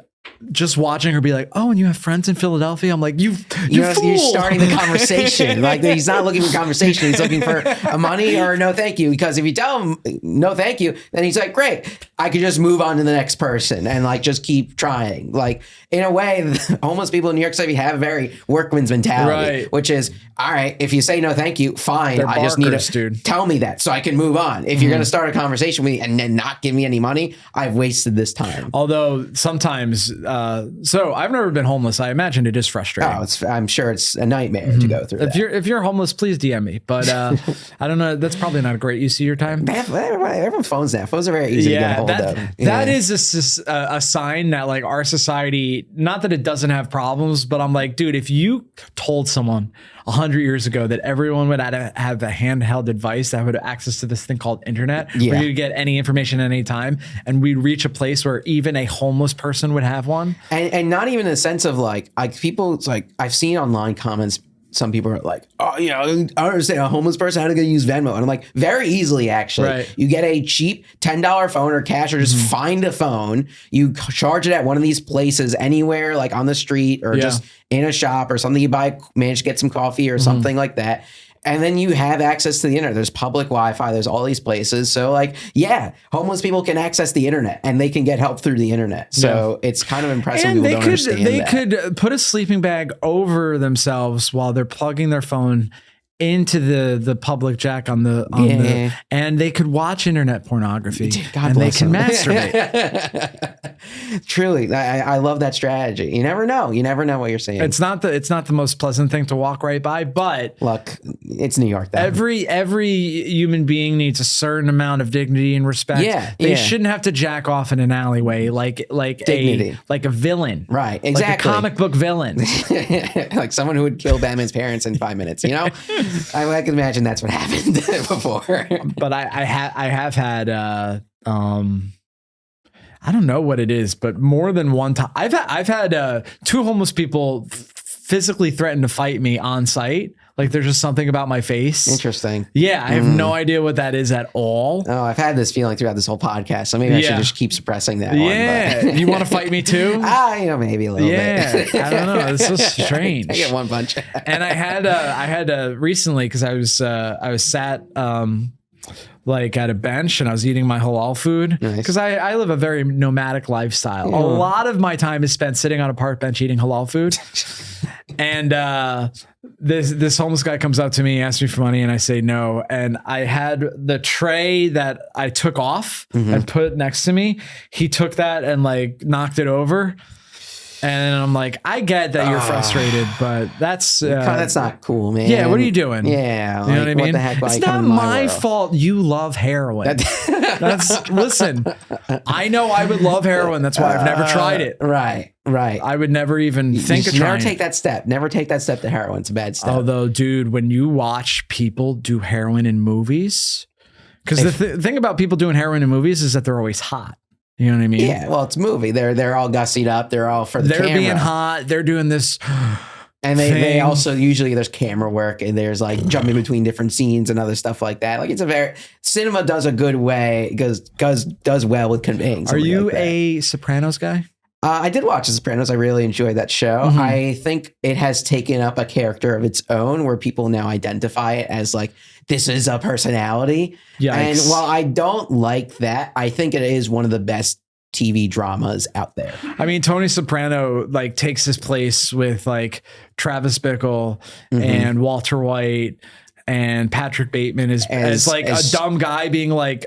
just watching her be like, oh, and you have friends in Philadelphia? I'm like, you You're fool. starting the conversation. Like, he's not looking for conversation. He's looking for a money or no thank you. Because if you tell him no thank you, then he's like, great, I could just move on to the next person and like just keep trying. Like, in a way, homeless people in New York City have a very workman's mentality, which is, all right, if you say no thank you, fine. They're I just need to tell me that so I can move on. If you're going to start a conversation with me and then not give me any money, I've wasted this time. Although sometimes, so I've never been homeless. I imagine it is frustrating. Oh, I'm sure it's a nightmare to go through. If you're homeless, please DM me. But I don't know. That's probably not a great use of your time. Everyone phones now. Phones are very easy to get a hold of. That is a sign that like our society, not that it doesn't have problems, but I'm like, dude, if you told someone 100 years ago that everyone would have a handheld device that would have access to this thing called internet, where you could get any information at any time, and we'd reach a place where even a homeless person would have one. And not even in the sense of like people, it's like I've seen online comments, some people are like, oh, you know, I don't understand, a homeless person, how to go use Venmo. And I'm like, very easily, actually. Right. You get a cheap $10 phone or cash, or just find a phone. You charge it at one of these places anywhere, like on the street or just in a shop or something. You manage to get some coffee or something like that. And then you have access to the internet. There's public Wi-Fi. There's all these places. So like, yeah, homeless people can access the internet and they can get help through the internet. So it's kind of impressive. And people don't understand they that. could put a sleeping bag over themselves while they're plugging their phone into the public jack on the and they could watch internet pornography. God and they bless can them. masturbate. Truly, I love that strategy. You never know. You never know what you're saying. It's not the most pleasant thing to walk right by, but look, it's New York. Though. Every human being needs a certain amount of dignity and respect. They shouldn't have to jack off in an alleyway like dignity. a villain. Right. Exactly. Like a comic book villain. Like someone who would kill Batman's parents in 5 minutes, you know? I can imagine that's what happened before. But I have had I don't know what it is, but more than one time I've had two homeless people physically threaten to fight me on site. Like there's just something about my face. Interesting. Yeah, I have no idea what that is at all. Oh, I've had this feeling throughout this whole podcast, so maybe I should just keep suppressing that one. But. You want to fight me too? Maybe a little bit. I don't know. It's so strange. I get one punch. And I had recently, because I was sat like at a bench and I was eating my halal food because I live a very nomadic lifestyle. A lot of my time is spent sitting on a park bench eating halal food. And this homeless guy comes up to me, asks me for money, and I say no. And I had the tray that I took off and put next to me. He took that and like knocked it over. And I'm like, I get that you're frustrated, but that's not cool, man. Yeah, what are you doing? Yeah, you know what I mean. What the heck? It's not my fault. You love heroin. Listen. I know I would love heroin. That's why I've never tried it. Right. I would never even think of trying. Never take that step. Never take that step to heroin. It's a bad step. Although, dude, when you watch people do heroin in movies, because the thing about people doing heroin in movies is that they're always hot. You know what I mean? Yeah. Well, it's a movie. They're all gussied up. They're all for the camera. They're being hot. They're doing this. And they also usually there's camera work and there's like jumping between different scenes and other stuff like that. Like cinema does a good way does well with conveying. Are you like a Sopranos guy? I did watch The Sopranos. I really enjoyed that show. I think it has taken up a character of its own where people now identify it as like, this is a personality. Yikes. And while I don't like that, I think it is one of the best TV dramas out there. I mean, Tony Soprano like takes his place with like Travis Bickle and Walter White. And Patrick Bateman as like a dumb guy being like,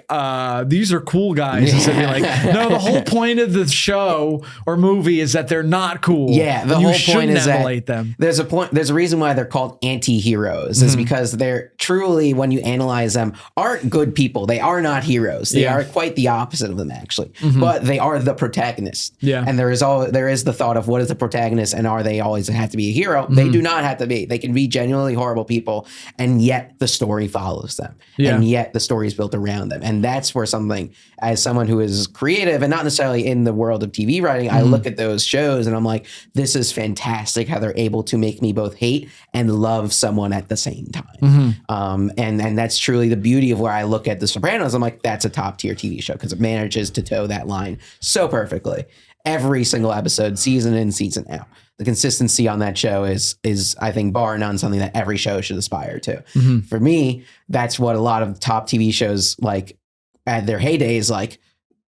these are cool guys. Instead of being like, no, the whole point of the show or movie is that they're not cool. Yeah, the whole point is emulate them. There's a reason why they're called anti-heroes is because they're truly, when you analyze them, aren't good people. They are not heroes. They are quite the opposite of them, actually. But they are the protagonist. Yeah. And there is the thought of what is the protagonist and are they always have to be a hero? They do not have to be. They can be genuinely horrible people, and yet the story follows them. And yet the story is built around them. And that's where something, as someone who is creative and not necessarily in the world of TV writing, I look at those shows and I'm like, this is fantastic how they're able to make me both hate and love someone at the same time. And that's truly the beauty of where I look at The Sopranos. I'm like, that's a top tier TV show because it manages to toe that line so perfectly. every single episode, season in, season out. The consistency on that show is I think bar none something that every show should aspire to. For me, that's what a lot of top TV shows like at their heydays, like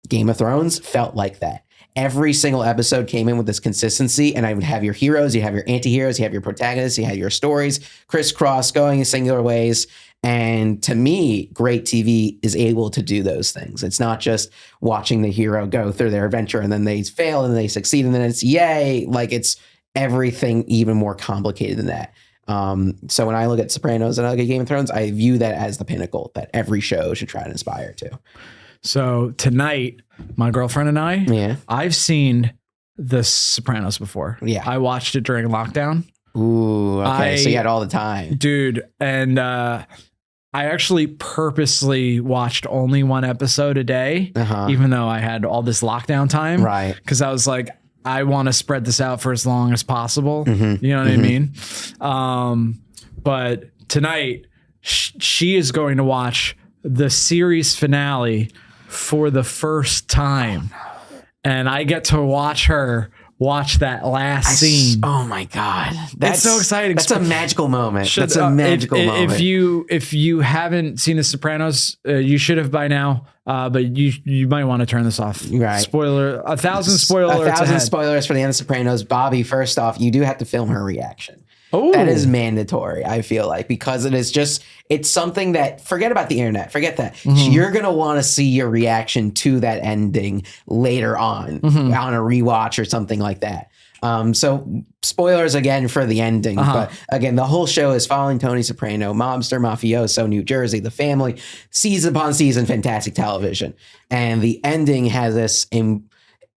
Game of Thrones, felt like that. Every single episode came in with this consistency, and I would have your heroes, you have your anti-heroes, you have your protagonists, you have your stories crisscross going in singular ways. And to me, great TV is able to do those things. It's not just watching the hero go through their adventure and then they fail and then they succeed and then it's yay. Like it's everything even more complicated than that. So when I look at Sopranos and I look at Game of Thrones, I view that as the pinnacle that every show should try to aspire to. So tonight, my girlfriend and I, I've seen The Sopranos before. Yeah. I watched it during lockdown. Ooh, okay. So you had all the time. Dude. And I actually purposely watched only one episode a day, even though I had all this lockdown time. Right. Because I was like, I want to spread this out for as long as possible. You know what I mean? But tonight, she is going to watch the series finale for the first time. And I get to watch her watch that last scene. Oh my God. That's so exciting. That's a magical moment. That's a magical moment. If you haven't seen The Sopranos, you should have by now. But you might want to turn this off. Right. Spoiler, 1,000 spoilers. 1,000 spoilers for the end of Sopranos. Bobby, first off, you do have to film her reaction. Oh, that is mandatory, I feel like, because it's something that, forget about the internet, forget that. You're going to want to see your reaction to that ending later on a rewatch or something like that. So spoilers again for the ending, but again, the whole show is following Tony Soprano, mobster, mafioso, New Jersey, the family, season upon season, fantastic television. And the ending has this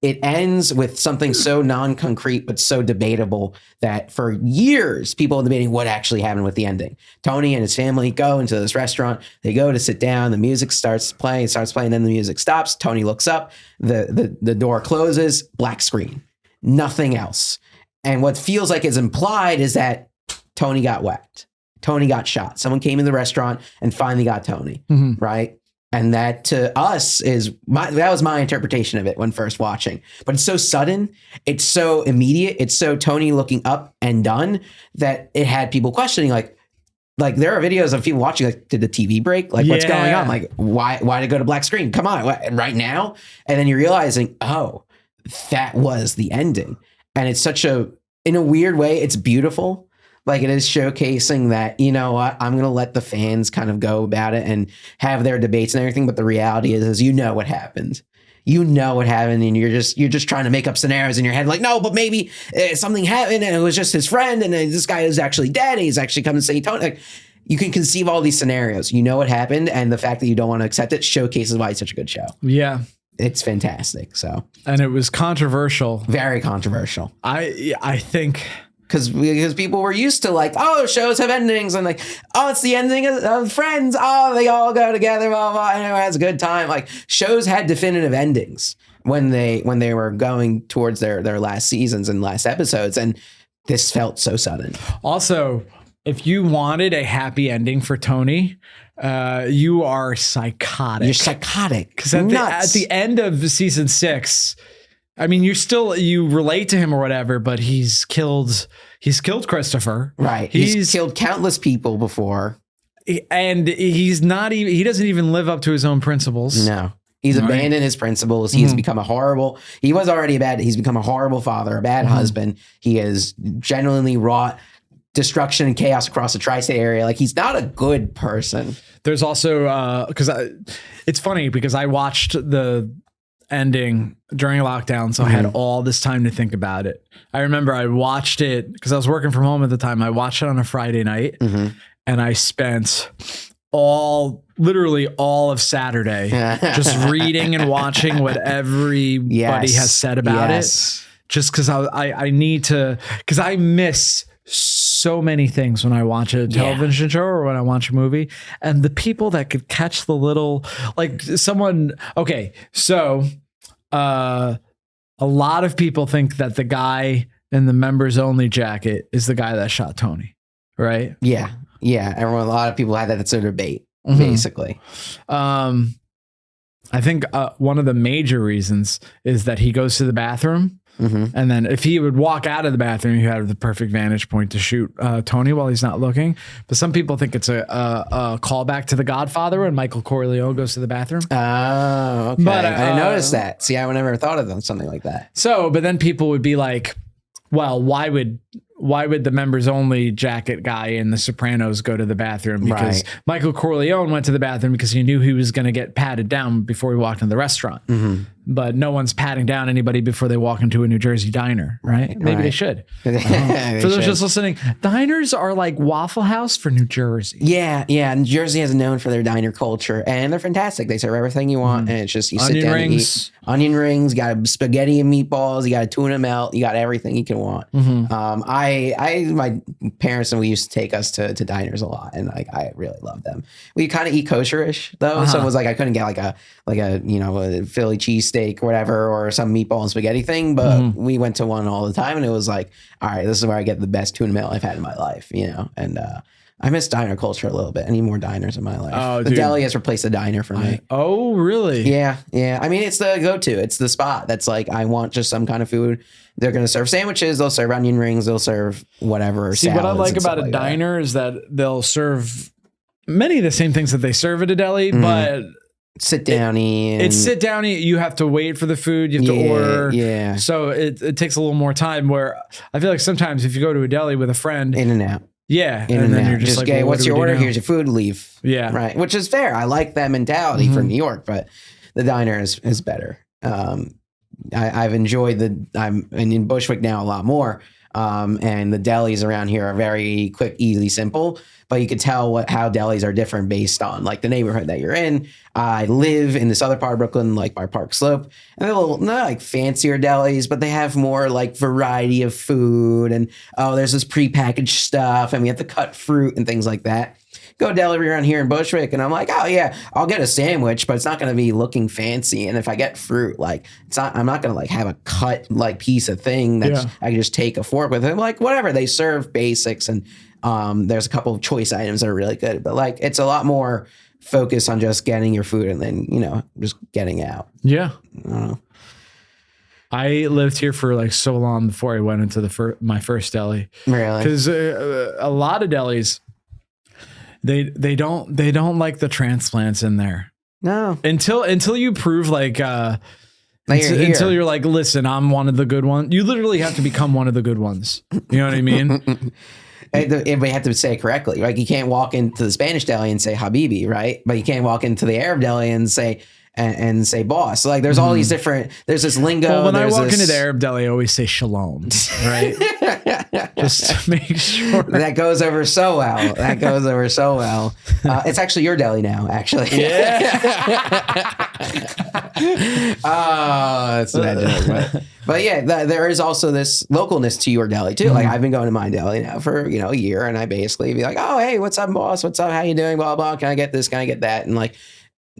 it ends with something so non-concrete but so debatable that for years people have been debating what actually happened with the ending. Tony and his family go into this restaurant. They go to sit down. The music starts playing, then the music stops. Tony looks up. The door closes. Black screen. Nothing else. And what feels like is implied is that Tony got whacked. Tony got shot. Someone came in the restaurant and finally got Tony, right? And that to us that was my interpretation of it when first watching. But it's so sudden, it's so immediate, it's so Tony looking up and done that it had people questioning, like there are videos of people watching, like, did the TV break? Like, what's going on? Like, why did it go to black screen? Come on, right now? And then you're realizing, oh, that was the ending. And it's in a weird way, it's beautiful. Like, it is showcasing that, you know what, I'm going to let the fans kind of go about it and have their debates and everything. But the reality is you know what happened. You know what happened, and you're just trying to make up scenarios in your head. Like, no, but maybe something happened and it was just his friend, and this guy is actually dead. And he's actually come to say Tony. Like, you can conceive all these scenarios. You know what happened, and the fact that you don't want to accept it showcases why it's such a good show. Yeah. It's fantastic. So, and it was controversial. Very controversial. I think... Because people were used to, like, oh, shows have endings, and like, oh, it's the ending of Friends. Oh, they all go together, blah, blah, and everyone has a good time. Like, shows had definitive endings when they were going towards their last seasons and last episodes, and this felt so sudden. Also, if you wanted a happy ending for Tony, you are psychotic. You're psychotic. Because at the end of season 6, I mean, you relate to him or whatever, but he's killed Christopher. Right. He's killed countless people before. And he doesn't even live up to his own principles. No. He's abandoned his principles. He has become he was already he's become a horrible father, a bad husband. He has genuinely wrought destruction and chaos across the tri-state area. Like, he's not a good person. There's also, it's funny because I watched the ending during lockdown, so I had all this time to think about it. I remember I watched it because I was working from home at the time. I watched it on a Friday night, and I spent literally all of Saturday just reading and watching what everybody has said about it. Just because I need to, because I miss so many things when I watch a television show or when I watch a movie, and the people that could catch the little, like, someone. Okay, so a lot of people think that the guy in the members only jacket is the guy that shot Tony, right? Yeah. A lot of people had that as a debate, basically. I think one of the major reasons is that he goes to the bathroom. And then if he would walk out of the bathroom, you have the perfect vantage point to shoot Tony while he's not looking. But some people think it's a callback to The Godfather when Michael Corleone goes to the bathroom. Oh, okay. But, I didn't notice that. See, I never thought of something like that. So, but then people would be like, well, why would the members only jacket guy in The Sopranos go to the bathroom? Because Michael Corleone went to the bathroom because he knew he was going to get patted down before he walked into the restaurant. But no one's patting down anybody before they walk into a New Jersey diner, right? Maybe they should. For those just listening, diners are like Waffle House for New Jersey. Yeah. New Jersey is known for their diner culture, and they're fantastic. They serve everything you want, and it's just you sit down and eat. Onion rings, you got spaghetti and meatballs, you got a tuna melt, you got everything you can want. My parents and we used to take us to diners a lot, and like I really love them. We kind of eat kosher-ish though, so it was like I couldn't get like a a Philly cheesesteak or whatever, or some meatball and spaghetti thing, but we went to one all the time, and it was like, all right, this is where I get the best tuna melt I've had in my life, and I miss diner culture a little bit. I need more diners in my life. Oh, the deli has replaced the diner for me. Oh, really? Yeah. I mean, it's the go-to. It's the spot that's like, I want just some kind of food. They're going to serve sandwiches. They'll serve onion rings. They'll serve whatever. See, what I like about a diner is that they'll serve many of the same things that they serve at a deli, but sit down eat. It's sit down eat. You have to wait for the food. You have to order. Yeah. So it takes a little more time, where I feel like sometimes if you go to a deli with a friend, in and out. Yeah. And then you're just like, well, what's your order? Here's your food, leave. Yeah. Right. Which is fair. I like that mentality for New York, but the diner is better. I've enjoyed I'm in Bushwick now a lot more. And the delis around here are very quick, easy, simple, but you could tell how delis are different based on like the neighborhood that you're in. I live in this other part of Brooklyn, like by Park Slope, and they're a little, not like fancier delis, but they have more like variety of food, and there's this prepackaged stuff, and we have to cut fruit and things like that. Go deli around here in Bushwick, and I'm like, oh yeah, I'll get a sandwich, but it's not going to be looking fancy. And if I get fruit, like I'm not going to like have a cut like piece of thing that I can just take a fork with. I'm like, whatever. They serve basics, and there's a couple of choice items that are really good, but like it's a lot more focused on just getting your food and then just getting out. Yeah. I lived here for like so long before I went into my first deli. Really? Because a lot of delis, they don't like the transplants in there. No. Until you prove like until you're like, listen, I'm one of the good ones. You literally have to become one of the good ones. You know what I mean? And we have to say it correctly. Like you can't walk into the Spanish deli and say Habibi, right? But you can't walk into the Arab deli and say boss. So like there's all these different, there's this lingo. Well, when I walk into the Arab deli, I always say shalom, right? Just to make sure. That goes over so well. It's actually your deli now, actually. Yeah. That's a bad joke. But yeah, there is also this localness to your deli too. Like I've been going to my deli now for, a year, and I basically be like, oh, hey, what's up, boss? What's up? How you doing? Blah, blah. Can I get this? Can I get that? And like,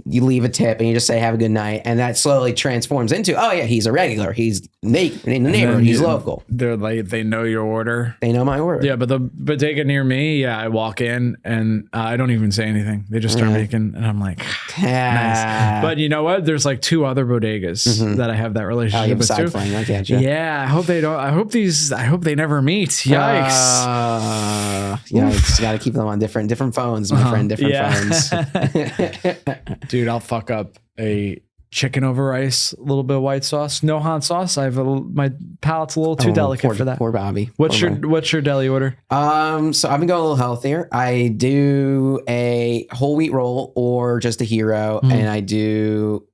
you leave a tip and you just say, have a good night. And that slowly transforms into, oh yeah, he's a regular. He's in the neighborhood. He's local. They're like, they know your order. They know my order. Yeah. But the bodega near me, I walk in and I don't even say anything. They just start making, and I'm like, nice. But you know what? There's like two other bodegas that I have that relationship with too. I can't you? Yeah. I hope they don't. I hope they never meet. Yikes. Yikes. Got to keep them on different phones, my friend, phones. Dude, I'll fuck up a chicken over rice, a little bit of white sauce, no hot sauce. My palate's a little too delicate for that. Poor Bobby. What's your deli order? So I've been going a little healthier. I do a whole wheat roll or just a hero, and I do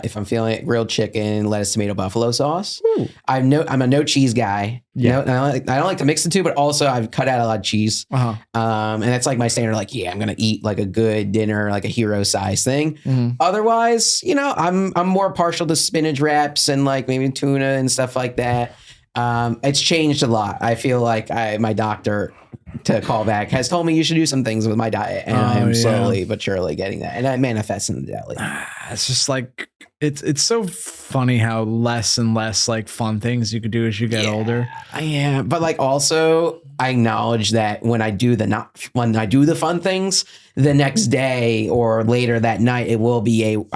if I'm feeling it, grilled chicken, lettuce, tomato, buffalo sauce. I'm a no cheese guy. Yeah, I don't like to mix the two, but also I've cut out a lot of cheese. And that's like my standard. Like, I'm gonna eat like a good dinner, like a hero size thing. Otherwise, I'm more partial to spinach wraps and like maybe tuna and stuff like that. It's changed a lot. I feel like my doctor, to call back, has told me you should do some things with my diet, and I am slowly but surely getting that, and that manifests in the deli. It's just like it's so funny how less and less like fun things you could do as you get older. Yeah, but like also I acknowledge that when I do the fun things, the next day or later that night, I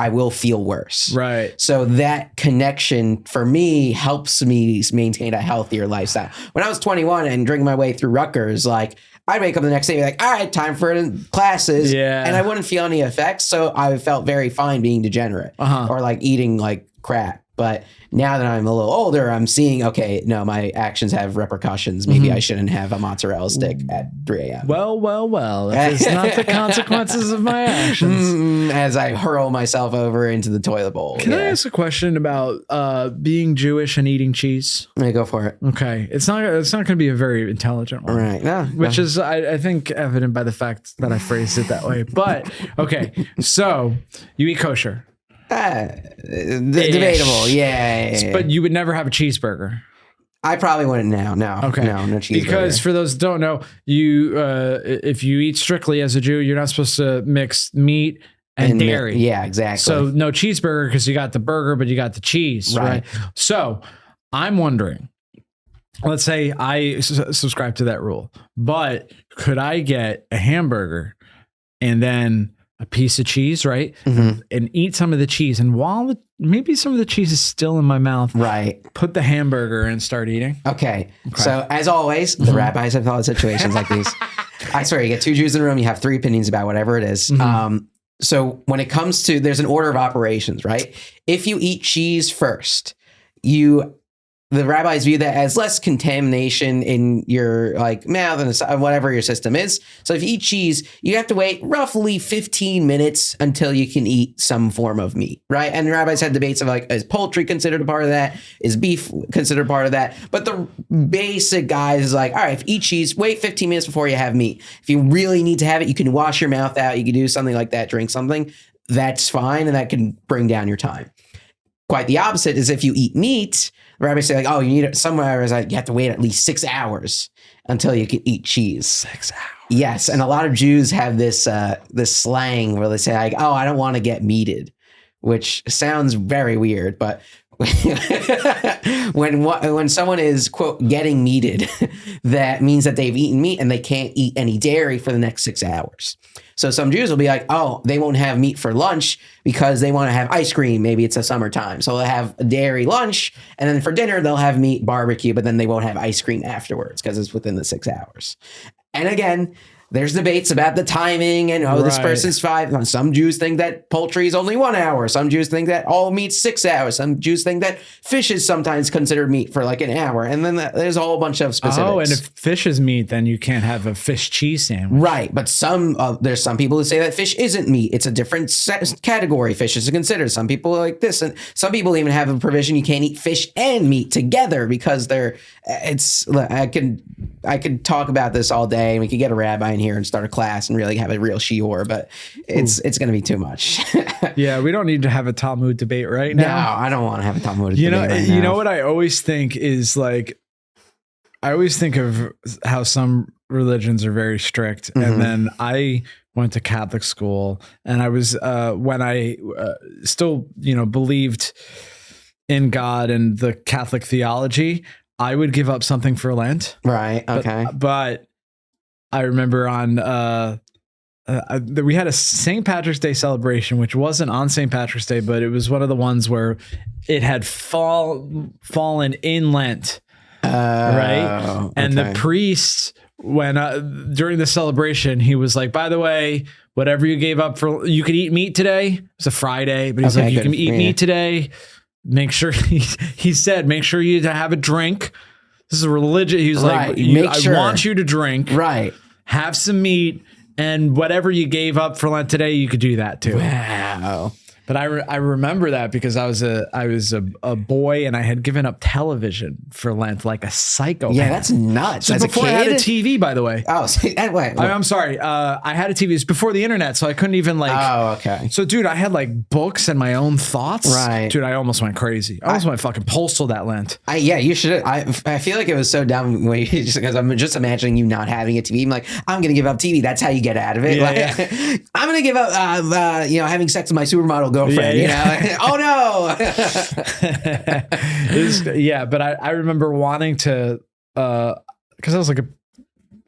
will feel worse. Right. So that connection for me helps me maintain a healthier lifestyle. When I was 21 and drinking my way through Rutgers, like I'd wake up the next day and be like, all right, time for classes. Yeah. And I wouldn't feel any effects. So I felt very fine being degenerate or like eating like crap. But now that I'm a little older, I'm seeing, okay, no, my actions have repercussions. Maybe I shouldn't have a mozzarella stick at 3 a.m. Well. If it's not the consequences of my actions. As I hurl myself over into the toilet bowl. Can I ask a question about being Jewish and eating cheese? Yeah, go for it. Okay. It's not going to be a very intelligent one. Right. No, which is, I think, evident by the fact that I phrased it that way. But, okay. So, you eat kosher. Debatable. Yeah. But you would never have a cheeseburger. I probably wouldn't now. No. Okay. No cheeseburger. Because for those who don't know, if you eat strictly as a Jew, you're not supposed to mix meat and dairy. Yeah, exactly. So no cheeseburger because you got the burger, but you got the cheese. Right. So I'm wondering, let's say I subscribe to that rule, but could I get a hamburger and then a piece of cheese, right? And eat some of the cheese. And while maybe some of the cheese is still in my mouth, right, put the hamburger and start eating. Okay. So as always, the rabbis have thought of situations like these. I swear, you get 2 Jews in a room, you have 3 opinions about whatever it is. So when it comes to, there's an order of operations, right? If you eat cheese first, the rabbis view that as less contamination in your like mouth and whatever your system is. So if you eat cheese, you have to wait roughly 15 minutes until you can eat some form of meat, right? And the rabbis had debates of like, is poultry considered a part of that? Is beef considered a part of that? But the basic guys is like, all right, if you eat cheese, wait 15 minutes before you have meat. If you really need to have it, you can wash your mouth out. You can do something like that, drink something. That's fine. And that can bring down your time. Quite the opposite is if you eat meat, the rabbis say like, oh, you need it somewhere. Is like you have to wait at least 6 hours until you can eat cheese. 6 hours. Yes, and a lot of Jews have this slang where they say like, oh, I don't want to get meated, which sounds very weird, but when someone is quote getting meated, that means that they've eaten meat and they can't eat any dairy for the next 6 hours. So some Jews will be like, oh, they won't have meat for lunch because they want to have ice cream. Maybe it's a summertime. So they'll have a dairy lunch. And then for dinner, they'll have meat barbecue, but then they won't have ice cream afterwards because it's within the 6 hours. And again, there's debates about the timing and, this person's 5. Some Jews think that poultry is only 1 hour. Some Jews think that all meat's 6 hours. Some Jews think that fish is sometimes considered meat for like an hour. And then there's a whole bunch of specifics. Oh, and if fish is meat, then you can't have a fish cheese sandwich. Right. But there's some people who say that fish isn't meat. It's a different category. Fish is considered. Some people are like this. And some people even have a provision you can't eat fish and meat together because I could talk about this all day and we could get a rabbi in here and start a class and really have a real shiur, but it's going to be too much. Yeah, we don't need to have a Talmud debate right now. No, I don't want to have a Talmud debate right now. You know what I always think is like, I always think of how some religions are very strict. And then I went to Catholic school and I was, when I still, believed in God and the Catholic theology, I would give up something for Lent. Right. Okay. But I remember we had a St. Patrick's Day celebration, which wasn't on St. Patrick's Day, but it was one of the ones where it had fallen in Lent. Right. And the priest, when during the celebration, he was like, by the way, whatever you gave up for, you could eat meat today. It was a Friday, but he's like, you can eat meat today. Make sure he said, make sure you have a drink. This is a religion. He's like, I want you to drink. Right. Have some meat, and whatever you gave up for Lent today, you could do that too. Wow. But I remember that because I was a boy and I had given up television for Lent like a psycho. Yeah, that's nuts. So before I had a TV, by the way. Oh, wait. I'm sorry. I had a TV. It's before the internet, so I couldn't even like. Oh, okay. So, dude, I had like books and my own thoughts. Right. Dude, I almost went crazy. I almost went fucking postal that Lent. You should. I feel like it was so dumb when because I'm just imagining you not having a TV. I'm like, I'm gonna give up TV. That's how you get out of it. Yeah, I'm gonna give up. Having sex with my supermodel girlfriend. Oh no. But I remember wanting to because I was like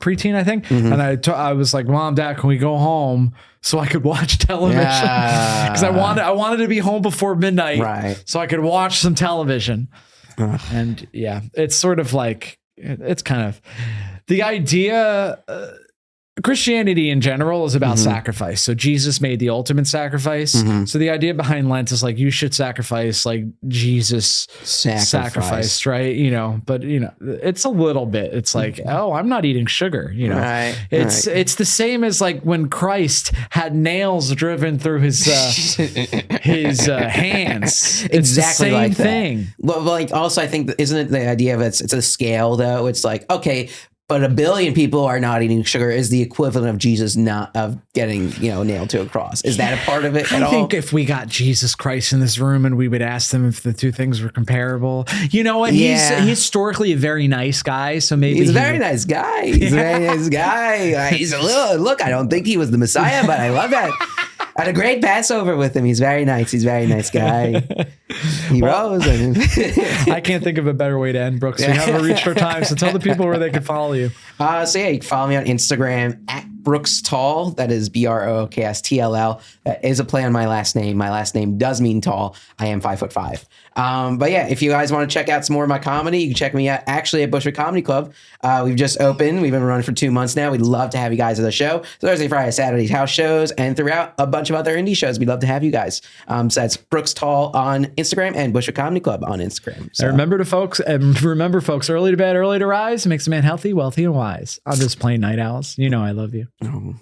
preteen, I think. And I was like, Mom, Dad, can we go home so I could watch television? Because I wanted to be home before midnight, so I could watch some television. And yeah, it's sort of like, it's kind of the idea. Christianity in general is about sacrifice. So Jesus made the ultimate sacrifice. So the idea behind Lent is like, you should sacrifice like Jesus sacrificed, right? You know, but you know, it's a little bit, it's like, oh, I'm not eating sugar, you know, it's the same as like when Christ had nails driven through his hands. It's exactly the same like thing. Well, like also, I think, isn't it the idea of it's a scale though? It's like, okay, but 1 billion people are not eating sugar is the equivalent of Jesus not of getting, you know, nailed to a cross. Is that a part of it at all? I think if we got Jesus Christ in this room and we would ask them if the two things were comparable, you know what? He's historically a very nice guy. So maybe he's a very nice guy. He's a very nice guy. He's a little, look, I don't think he was the Messiah, but I love that. I had a great Passover with him. He's very nice. He's a very nice guy. He rose. I can't think of a better way to end, Brooks. We haven't reached our time, so tell the people where they can follow you. So yeah, you can follow me on Instagram at Brooks Tall. That is BROOKSTLL. That is a play on my last name. My last name does mean tall. I am 5'5". But yeah, if you guys want to check out some more of my comedy, you can check me out actually at Bushwick Comedy Club. We've just opened. We've been running for 2 months now. We'd love to have you guys at the show. Thursday, Friday, Saturdays, house shows, and throughout a bunch of other indie shows. We'd love to have you guys. So that's Brooks Tall on Instagram and Bushwick Comedy Club on Instagram. So. And remember, folks, early to bed, early to rise makes a man healthy, wealthy, and wise. I'm just plain night owls. You know I love you. Oh.